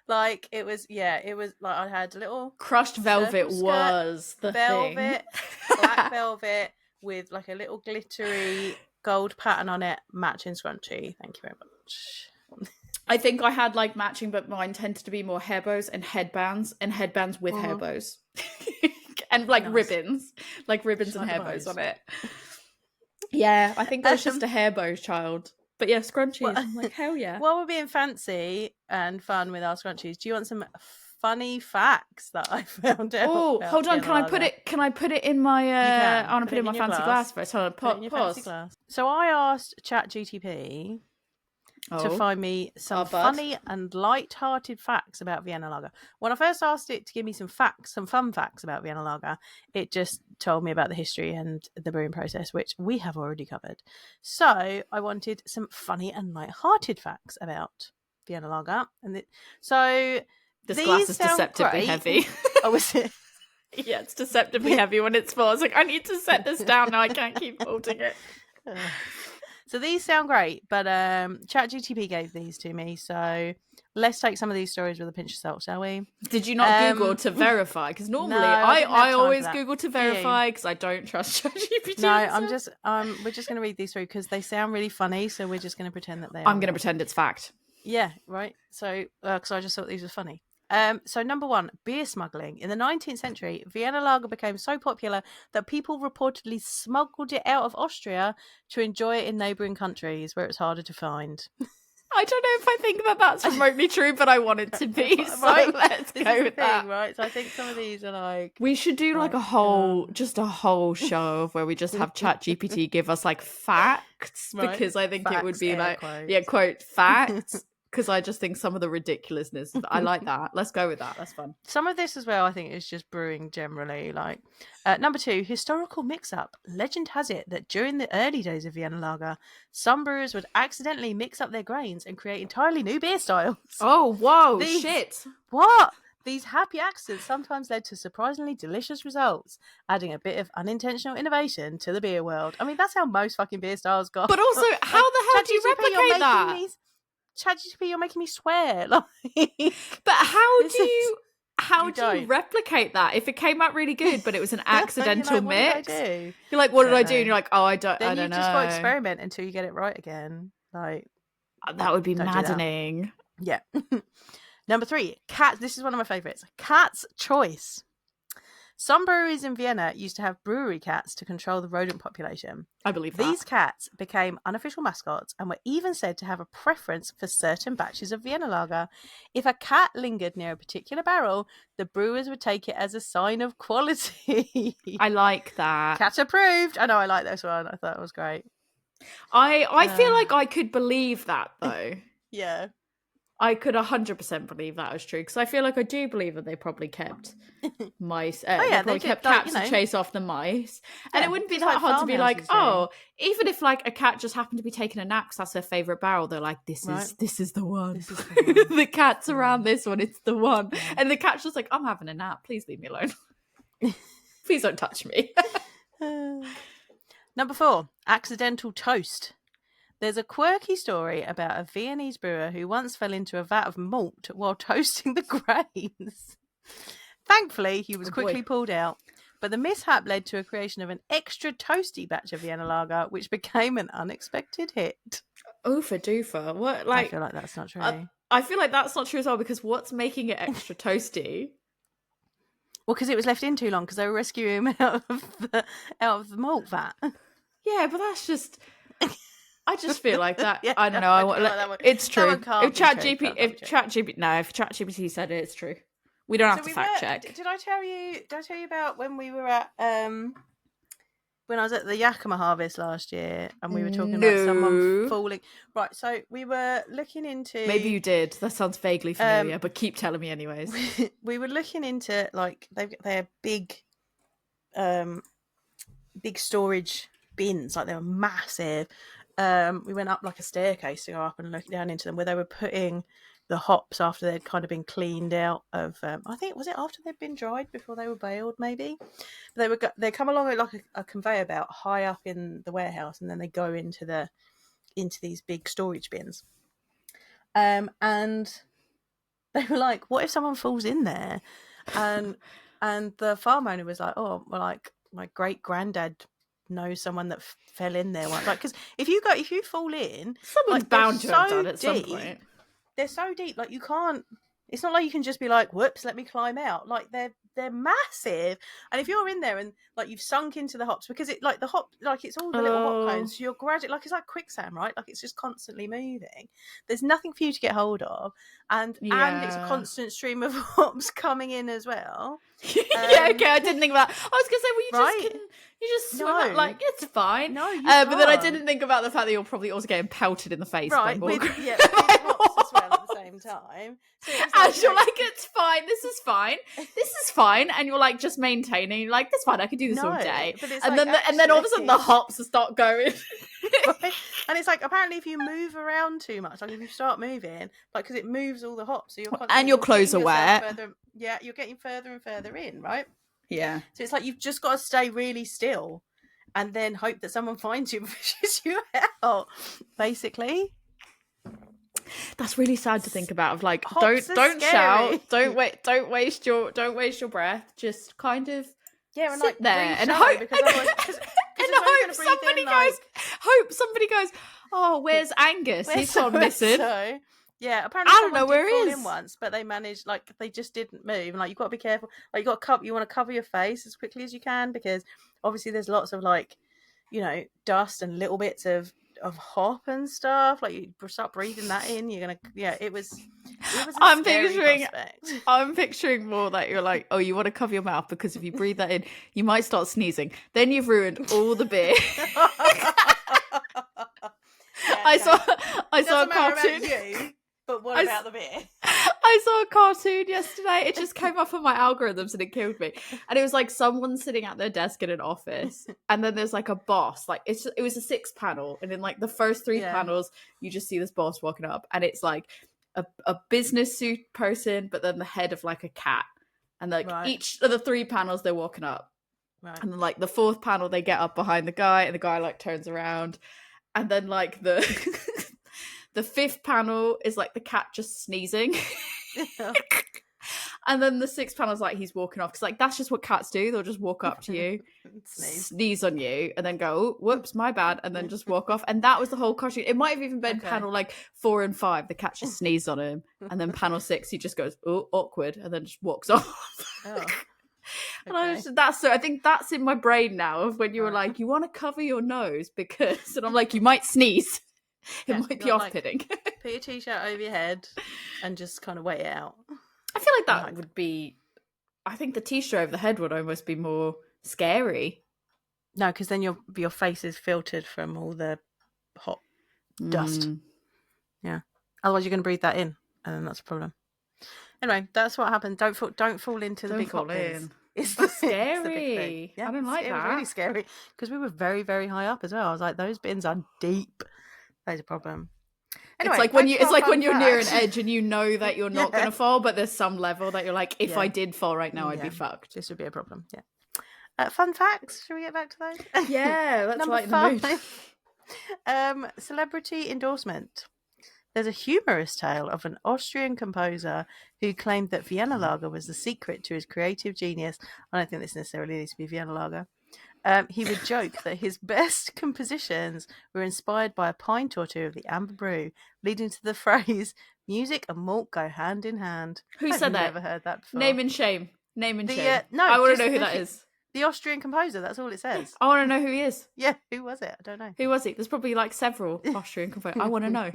[SPEAKER 1] like, it was like, I had a little
[SPEAKER 2] crushed velvet was the
[SPEAKER 1] velvet
[SPEAKER 2] thing.
[SPEAKER 1] Black velvet with like a little glittery gold pattern on it, matching scrunchie. Thank you very much.
[SPEAKER 2] I think I had like matching, but mine tended to be more hair bows and headbands with hair bows. And like ribbons and hair bows on it. Yeah, I think I was just a hair bows child. But yeah, scrunchies. I'm like, hell yeah.
[SPEAKER 1] While we're being fancy and fun with our scrunchies, do you want some funny facts that I found out?
[SPEAKER 2] Oh, hold on. Can I put it in my I want to put it in my fancy glass first. Hold on, pause.
[SPEAKER 1] So I asked ChatGTP to find me some funny and light-hearted facts about Vienna Lager. When I first asked it to give me some fun facts about Vienna Lager, it just told me about the history and the brewing process, which we have already covered. So I wanted some funny and light-hearted facts about Vienna Lager. So
[SPEAKER 2] this glass is deceptively heavy.
[SPEAKER 1] Oh, is it?
[SPEAKER 2] Yeah, it's deceptively heavy when it's full. I was like, I need to set this down now. I can't keep holding it.
[SPEAKER 1] So these sound great, but ChatGTP gave these to me. So let's take some of these stories with a pinch of salt, shall we?
[SPEAKER 2] Did you not Google to verify? Because normally I always Google to verify because I don't trust ChatGPT.
[SPEAKER 1] No, we're just going to read these through because they sound really funny. So we're just going to pretend that they are.
[SPEAKER 2] I'm going to pretend it's fact.
[SPEAKER 1] Yeah, right. So because I just thought these were funny. So number one, beer smuggling. In the 19th century, Vienna Lager became so popular that people reportedly smuggled it out of Austria to enjoy it in neighbouring countries where it's harder to find.
[SPEAKER 2] I don't know if I think that that's remotely true, but I want it to be. So right? Let's go with that.
[SPEAKER 1] Right? So I think some of these are like...
[SPEAKER 2] We should do like a whole show of where we just have ChatGPT give us like facts, because I think it would be like, quote, facts. Because I just think some of the ridiculousness, I like that. Let's go with that. That's fun.
[SPEAKER 1] Some of this as well, I think, is just brewing generally. Like number two, historical mix-up. Legend has it that during the early days of Vienna Lager, some brewers would accidentally mix up their grains and create entirely new beer styles.
[SPEAKER 2] Oh, whoa, shit.
[SPEAKER 1] What? These happy accidents sometimes led to surprisingly delicious results, adding a bit of unintentional innovation to the beer world. I mean, that's how most fucking beer styles go.
[SPEAKER 2] But also, how the hell do you replicate that?
[SPEAKER 1] ChatGPT, you're making me swear. Like,
[SPEAKER 2] but how do you replicate that if it came out really good, but it was an accidental mix? You're like, what did I do? And you're like, oh, I don't know. Then you just got to
[SPEAKER 1] experiment until you get it right again. Like,
[SPEAKER 2] that would be maddening.
[SPEAKER 1] Yeah. Number three, cat. This is one of my favourites. Cat's choice. Some breweries in Vienna used to have brewery cats to control the rodent population.
[SPEAKER 2] I believe that.
[SPEAKER 1] These cats became unofficial mascots and were even said to have a preference for certain batches of Vienna Lager. If a cat lingered near a particular barrel, the brewers would take it as a sign of quality.
[SPEAKER 2] I like that.
[SPEAKER 1] Cat approved. I know, I like this one. I thought it was great.
[SPEAKER 2] I feel like I could believe that, though.
[SPEAKER 1] Yeah.
[SPEAKER 2] I could 100% believe that was true, because I feel like I do believe that they probably kept mice. They probably kept cats to chase off the mice, and it wouldn't be that hard to be like, even if like a cat just happened to be taking a nap because that's her favorite barrel, they're like, this is the one. This is the one. The cat's around this one. It's the one, and the cat's just like, I'm having a nap. Please leave me alone. Please don't touch me.
[SPEAKER 1] Number four, accidental toast. There's a quirky story about a Viennese brewer who once fell into a vat of malt while toasting the grains. Thankfully, he was quickly pulled out, but the mishap led to a creation of an extra toasty batch of Vienna Lager, which became an unexpected hit.
[SPEAKER 2] Oofa doofa. What?
[SPEAKER 1] I feel like that's not true.
[SPEAKER 2] I feel like that's not true as well, because what's making it extra toasty?
[SPEAKER 1] Well, because it was left in too long because they were rescuing him out of the malt vat.
[SPEAKER 2] Yeah, but that's just... I just feel like that.
[SPEAKER 1] Yeah,
[SPEAKER 2] I don't know. It's true. If ChatGPT said it, it's true. We don't have to fact check.
[SPEAKER 1] Did I tell you about when we were at when I was at the Yakima harvest last year and we were talking about someone falling? Right, so we were looking into...
[SPEAKER 2] Maybe you did. That sounds vaguely familiar, but keep telling me anyways.
[SPEAKER 1] We were looking into, like, they're big storage bins, like they were massive. We went up like a staircase to go up and look down into them, where they were putting the hops after they'd kind of been cleaned out of I think, was it after they'd been dried before they were baled, maybe? But they come along like a conveyor belt high up in the warehouse, and then they go into these big storage bins, and they were like, what if someone falls in there? And the farm owner was like, oh, well, like, my great granddad knows someone that fell in there once. Like, because if you fall in,
[SPEAKER 2] someone's
[SPEAKER 1] like,
[SPEAKER 2] bound to have done at some point.
[SPEAKER 1] They're so deep, like, you can't... It's not like you can just be like, whoops, let me climb out. Like, they're massive, and if you're in there and, like, you've sunk into the hops, because it, like, the hop, like, it's all the little hop cones, so you're gradually, like, it's like quicksand, right? Like, it's just constantly moving. There's nothing for you to get hold of, and it's a constant stream of hops coming in as well.
[SPEAKER 2] Yeah, okay, I didn't think about that. I was gonna say, well, you just swim out, like, it's fine.
[SPEAKER 1] No, you
[SPEAKER 2] but then I didn't think about the fact that you're probably also getting pelted in the face,
[SPEAKER 1] right?
[SPEAKER 2] By
[SPEAKER 1] with hops as well at the same time. So
[SPEAKER 2] and you're like, it's fine. This is fine, and you're like just maintaining. You're like, that's fine. I can do this all day. And then all of a sudden the hops start going.
[SPEAKER 1] Right? And it's like, apparently if you move around too much, like if you start moving, like, because it moves all the hops, so
[SPEAKER 2] and your clothes are wet.
[SPEAKER 1] You're getting further and further in, right?
[SPEAKER 2] Yeah.
[SPEAKER 1] So it's like you've just got to stay really still, and then hope that someone finds you and fishes you out. Basically,
[SPEAKER 2] that's really sad to think about. Of like,
[SPEAKER 1] hops
[SPEAKER 2] don't shout, don't waste your breath. Just kind of
[SPEAKER 1] and
[SPEAKER 2] sit
[SPEAKER 1] like
[SPEAKER 2] there and
[SPEAKER 1] hope,
[SPEAKER 2] because hope somebody goes, oh, where's Angus? He's gone missing.
[SPEAKER 1] Yeah, apparently
[SPEAKER 2] I don't know where
[SPEAKER 1] he
[SPEAKER 2] he
[SPEAKER 1] is. In once, but they managed, like, they just didn't move, and like, you've got to be careful. Like, you want to cover your face as quickly as you can, because obviously there's lots of, like, you know, dust and little bits of hop and stuff. Like, you start breathing that in, you're gonna, it was I'm
[SPEAKER 2] picturing more that you're like, oh, you want to cover your mouth because if you breathe that in, you might start sneezing. Then you've ruined all the beer. I saw a cartoon.
[SPEAKER 1] But what about the beer?
[SPEAKER 2] I saw a cartoon yesterday. It just came up on my algorithms and it killed me. And it was like someone sitting at their desk in an office, and then there's like a boss. Like it was a 6-panel, and in like the first 3 panels, you just see this boss walking up, and it's like a business suit person, but then the head of like a cat, and like each of the 3 panels they're walking up, and then like the 4th panel they get up behind the guy, and the guy like turns around, and then like the 5th panel is like the cat just sneezing. And then the 6th panel is like he's walking off, because like that's just what cats do. They'll just walk up to you, sneeze on you, and then go, oh, whoops, my bad, and then just walk off. And that was the whole cartoon. It might have even been panel like 4 and 5. The cat just sneezed on him, and then panel 6 he just goes, oh, awkward, and then just walks off. And I think that's in my brain now, of when you were like, you want to cover your nose because, and I'm like, you might sneeze. It might be off-putting.
[SPEAKER 1] Like, put your t-shirt over your head and just kind of wait it out.
[SPEAKER 2] I feel like that would be... I think the t-shirt over the head would almost be more scary.
[SPEAKER 1] No, because then your face is filtered from all the hot dust. Yeah. Otherwise, you're going to breathe that in, and then that's a problem. Anyway, that's what happened. Don't fall into the big hot bins.
[SPEAKER 2] It's scary. It's the big thing. Yeah, I don't like that.
[SPEAKER 1] It was really scary because we were very, very high up as well. I was like, those bins are deep. That's a problem. Anyway,
[SPEAKER 2] it's like when you're near an edge and you know that you're not going to fall, but there's some level that you're like, if I did fall right now, I'd be fucked.
[SPEAKER 1] This would be a problem. Yeah. Fun facts. Should we get back to those?
[SPEAKER 2] Yeah, let's
[SPEAKER 1] Number
[SPEAKER 2] lighten the mood.
[SPEAKER 1] Celebrity endorsement. There's a humorous tale of an Austrian composer who claimed that Vienna Lager was the secret to his creative genius. I don't think this necessarily needs to be Vienna Lager. He would joke that his best compositions were inspired by a pint or two of the amber brew, leading to the phrase, music and malt go hand in hand.
[SPEAKER 2] Who said that?
[SPEAKER 1] I've never heard that before.
[SPEAKER 2] Name and shame. Shame.
[SPEAKER 1] No,
[SPEAKER 2] I want to know who that is.
[SPEAKER 1] The Austrian composer, that's all it says.
[SPEAKER 2] I want to know who he is.
[SPEAKER 1] Yeah, who was it? I don't know.
[SPEAKER 2] Who was he? There's probably like several Austrian composers. I want to know.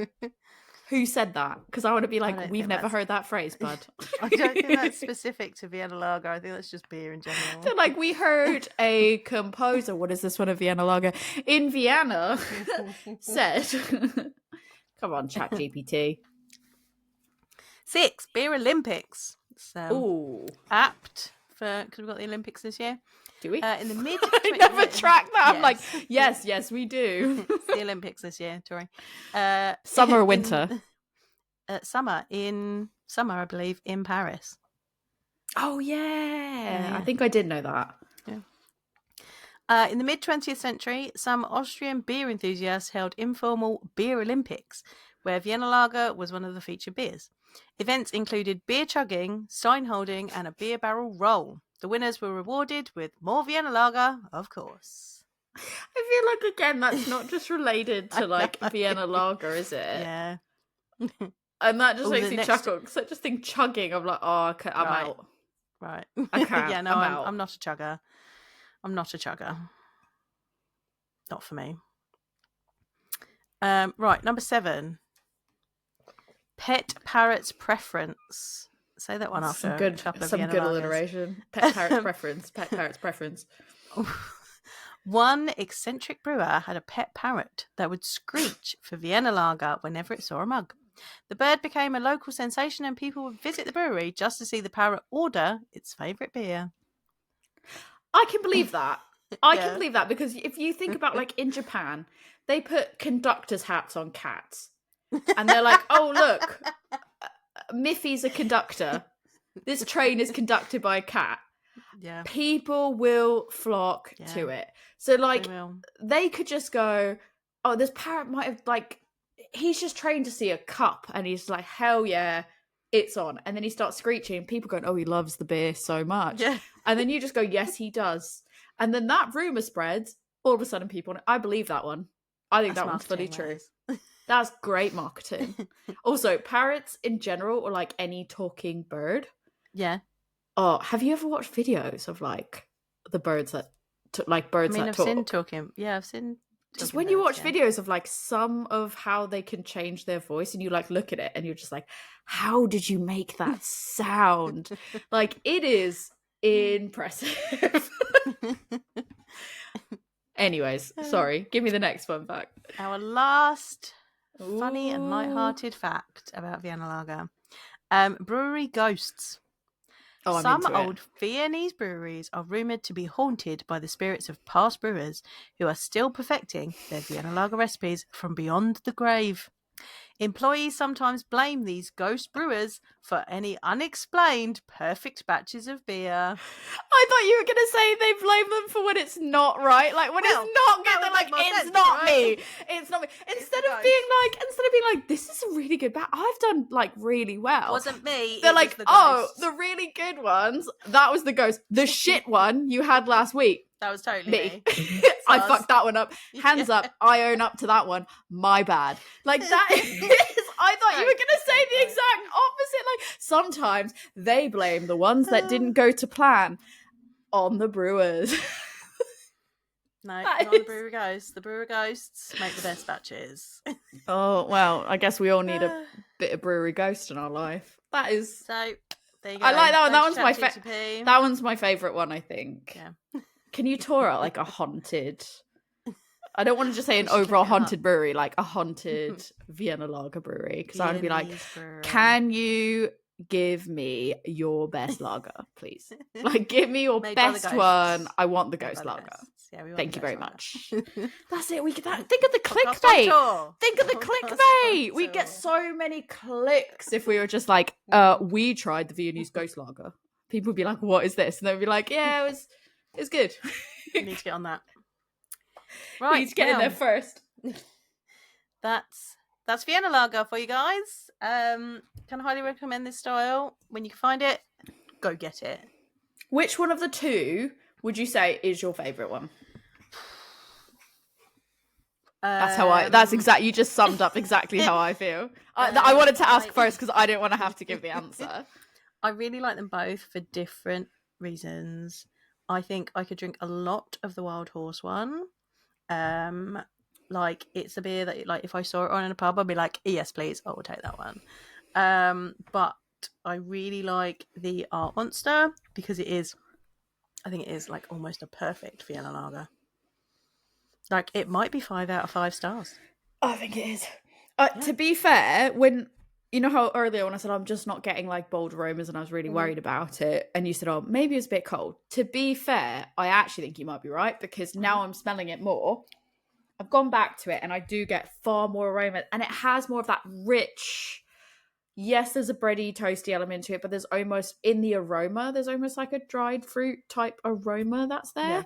[SPEAKER 2] Who said that? Because I want to be like, we've never heard that phrase, bud.
[SPEAKER 1] I don't think that's specific to Vienna Lager. I think that's just beer in general.
[SPEAKER 2] They're like, we heard a composer, what is this one of Vienna Lager? In Vienna, said, come on, ChatGPT.
[SPEAKER 1] 6, Beer Olympics. So,
[SPEAKER 2] ooh.
[SPEAKER 1] Apt, because we've got the Olympics this year.
[SPEAKER 2] Do we?
[SPEAKER 1] In the mid...
[SPEAKER 2] I never tracked that. Yes. I'm like, yes, we do.
[SPEAKER 1] It's the Olympics this year, Tori.
[SPEAKER 2] Summer or winter?
[SPEAKER 1] Summer, I believe, in Paris.
[SPEAKER 2] Oh, yeah. I think I did know that.
[SPEAKER 1] Yeah. In the mid-20th century, some Austrian beer enthusiasts held informal beer Olympics, where Vienna Lager was one of the featured beers. Events included beer chugging, stein holding, and a beer barrel roll. The winners were rewarded with more Vienna Lager, of course.
[SPEAKER 2] I feel like, again, that's not just related to, like, Vienna Lager, is it?
[SPEAKER 1] Yeah.
[SPEAKER 2] And that just makes me chuckle, because I just think chugging, I'm like, oh, okay, I'm out.
[SPEAKER 1] Right.
[SPEAKER 2] I can't.
[SPEAKER 1] Yeah, no, I'm not a chugger. Not for me. Right, number 7. Pet parrot's preference. Say that one after a couple of Vienna
[SPEAKER 2] good
[SPEAKER 1] Lagers.
[SPEAKER 2] alliteration. Pet parrot's preference. Pet parrot's preference.
[SPEAKER 1] One eccentric brewer had a pet parrot that would screech for Vienna Lager whenever it saw a mug. The bird became a local sensation and people would visit the brewery just to see the parrot order its favourite beer.
[SPEAKER 2] I can believe that. I can believe that, because if you think about, like, in Japan, they put conductors' hats on cats. And they're like, oh, look, Miffy's a conductor. This train is conducted by a cat.
[SPEAKER 1] Yeah.
[SPEAKER 2] People will flock to it. So, like, they could just go, oh, this parrot might have, like, he's just trained to see a cup. And he's like, hell yeah, it's on. And then he starts screeching. People going, oh, he loves the beer so much. Yeah. And then you just go, yes, he does. And then that rumour spreads. All of a sudden, people, I believe that one. I think that one's fully true. That's great marketing. Also, parrots in general, or like any talking bird. Yeah. Oh, have you ever watched videos of like the birds that, birds that talk?
[SPEAKER 1] Seen talking. Yeah, I've seen.
[SPEAKER 2] Just when you watch videos of like some of how they can change their voice, and you like look at it, and you're just like, how did you make that sound? Like, it is impressive. Anyways, sorry. Give me the next one back.
[SPEAKER 1] Our last funny and light-hearted fact about Vienna Lager. Brewery ghosts.
[SPEAKER 2] Oh,
[SPEAKER 1] some old Viennese breweries are rumoured to be haunted by the spirits of past brewers who are still perfecting their Vienna Lager recipes from beyond the grave. Employees sometimes blame these ghost brewers for any unexplained perfect batches of beer.
[SPEAKER 2] I thought you were going to say they blame them for when it's not right. Like, when it's not good, they're like, it's not me. It's not me. Instead of being like, this is a really good batch. I've done, like, really well.
[SPEAKER 1] It wasn't me.
[SPEAKER 2] They're like, the really good ones, that was the ghost. The shit one you had last week.
[SPEAKER 1] That was totally me.
[SPEAKER 2] I fucked that one up. Hands up. I own up to that one. My bad. Like, that is... I thought you were going to say the exact opposite. Like, sometimes they blame the ones that didn't go to plan on the brewers.
[SPEAKER 1] No, not the brewer ghosts. The brewer ghosts make the best batches.
[SPEAKER 2] Oh, well, I guess we all need a bit of brewery ghost in our life. That is... So, there you go. I like that one. That one's my favourite one, I think. Yeah. Can you tour out like a haunted... I don't want to just say an overall haunted brewery, like a haunted Vienna Lager brewery, because I would be like, can you give me your best lager, please? Like, give me your best one. I want the ghost lager. Yeah, thank you very much. That's it. We get that. Think of the clickbait. Think of the clickbait. We get so many clicks if we were just like, we tried the Viennese ghost lager. People would be like, what is this? And they'd be like, yeah, it was good.
[SPEAKER 1] We need to get on that.
[SPEAKER 2] Right, we need to get in there first.
[SPEAKER 1] That's Vienna Lager for you guys. Can highly recommend this style. When you can find it, go get it.
[SPEAKER 2] Which one of the two would you say is your favourite one? That's exactly, you just summed up exactly how I feel. I wanted to ask first because I didn't want to have to give the answer.
[SPEAKER 1] I really like them both for different reasons. I think I could drink a lot of the Wild Horse one. Like, it's a beer that, like, if I saw it on in a pub, I'd be like, yes, please, I will take that one. But I really like the Artmonster because I think it is like almost a perfect Vienna Lager. Like, it might be 5 out of 5 stars.
[SPEAKER 2] I think it is. To be fair, when you know how earlier when I said I'm just not getting like bold aromas and I was really worried about it, and you said, oh, maybe it's a bit cold. To be fair, I actually think you might be right because now I'm smelling it more. I've gone back to it and I do get far more aroma, and it has more of that rich. Yes, there's a bready, toasty element to it, but there's almost in the aroma, there's almost like a dried fruit type aroma that's there.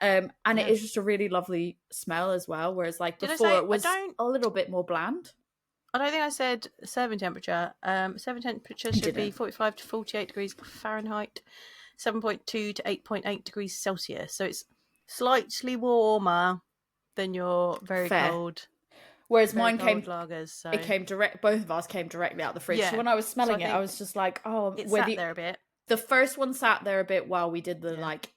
[SPEAKER 2] And it is just a really lovely smell as well. Whereas like before it was a little bit more bland.
[SPEAKER 1] I don't think I said serving temperature. Serving temperature should be 45 to 48 degrees Fahrenheit, 7.2 to 8.8 degrees Celsius. So it's slightly warmer than your very cold.
[SPEAKER 2] Whereas mine came
[SPEAKER 1] lagers. So.
[SPEAKER 2] It came direct. Both of ours came directly out the fridge. So when I was smelling it, I was just like, "Oh,
[SPEAKER 1] it sat there a bit."
[SPEAKER 2] The first one sat there a bit while we did the like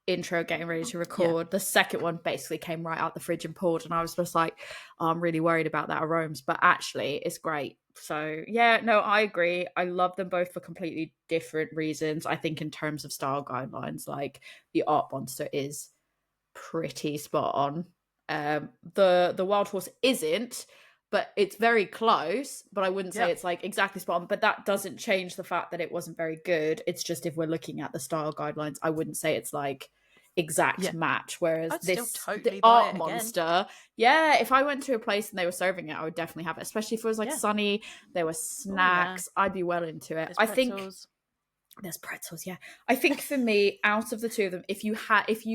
[SPEAKER 2] intro, getting ready to record. The second one basically came right out the fridge and poured, and I was just like, oh, "I'm really worried about that aromas," but actually, it's great. So yeah, no, I agree. I love them both for completely different reasons. I think in terms of style guidelines, like the Artmonster is pretty spot on. The Wild Horse isn't, but it's very close. But I wouldn't say it's like exactly spot on. But that doesn't change the fact that it wasn't very good. It's just if we're looking at the style guidelines, I wouldn't say it's like exact match. Whereas the Artmonster, if I went to a place and they were serving it, I would definitely have it. Especially if it was like sunny, there were snacks. I'd be well into it. I think there's pretzels, I think for me, out of the two of them, if you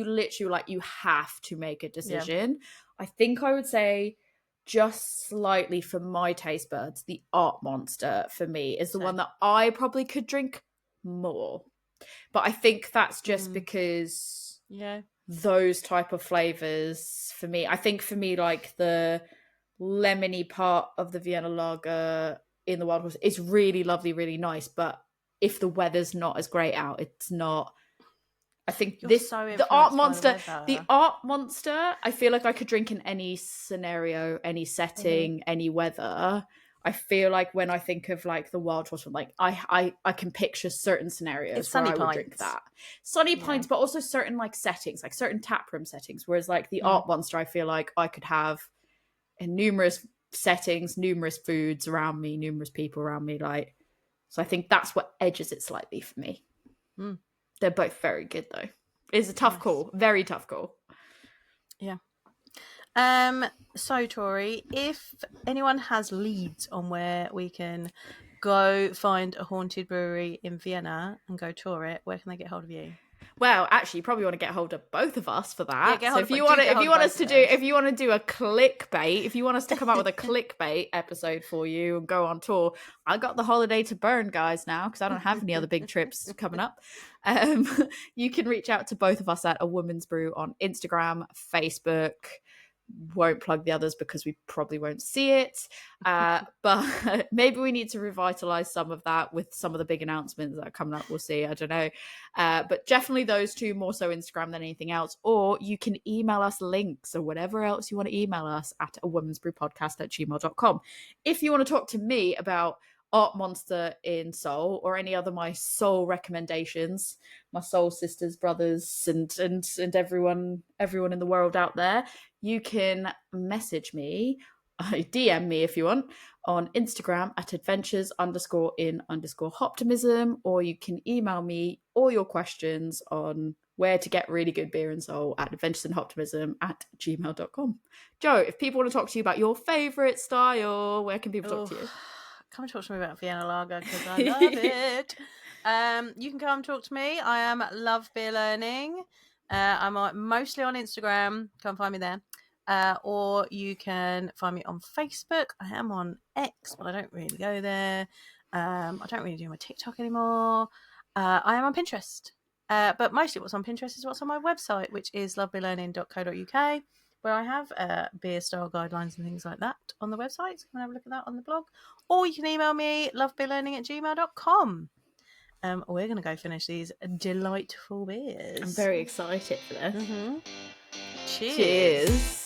[SPEAKER 2] literally like you have to make a decision, I think I would say just slightly for my taste buds, the Artmonster for me is the one that I probably could drink more. But I think that's just because those type of flavors for me. I think for me, like the lemony part of the Vienna Lager in the Wild Horse is really lovely, really nice, but if the weather's not as great out, it's not. I think the Artmonster, I feel like I could drink in any scenario, any setting, any weather. I feel like when I think of like the Wild Horse, like I can picture certain scenarios where I would drink that. Sunny pints, but also certain like settings, like certain taproom settings. Whereas like the Artmonster, I feel like I could have in numerous settings, numerous foods around me, numerous people around me, like. So I think that's what edges it slightly for me. They're both very good, though. It's a tough call. Very tough call.
[SPEAKER 1] Yeah. So, Tori, if anyone has leads on where we can go find a haunted brewery in Vienna and go tour it, where can they get hold of you?
[SPEAKER 2] Well, actually, you probably want to get hold of both of us for that. So if you want to do a clickbait, if you want us to come out with a clickbait episode for you and go on tour, I got the holiday to burn, guys, now because I don't have any other big trips coming up. You can reach out to both of us at A Woman's Brew on Instagram, Facebook. Won't plug the others because we probably won't see it, but maybe we need to revitalize some of that with some of the big announcements that are coming up. We'll see, I don't know, but definitely those two, more so Instagram than anything else. Or you can email us links or whatever else you want to email us at awomansbrewpodcast@gmail.com. If you want to talk to me about Artmonster in Seoul or any other my soul recommendations, my soul sisters, brothers, and everyone in the world out there, you can message me, DM me if you want, on Instagram at adventures_in_hoptimism, or you can email me all your questions on where to get really good beer in Seoul at adventuresinhoptimism@gmail.com. Joe, if people want to talk to you about your favourite style, where can people talk to you?
[SPEAKER 1] Come and talk to me about Vienna Lager because I love it. You can come talk to me. I love beer learning. I'm mostly on Instagram. Come find me there. or you can find me on Facebook. I am on X, but I don't really go there. I don't really do my TikTok anymore. I am on Pinterest. But mostly what's on Pinterest is what's on my website, which is lovelylearning.co.uk, where I have beer style guidelines and things like that on the website. So you can have a look at that on the blog. Or you can email me, lovebeerlearning@gmail.com. We're going to go finish these delightful beers.
[SPEAKER 2] I'm very excited for this.
[SPEAKER 1] Mm-hmm.
[SPEAKER 2] Cheers.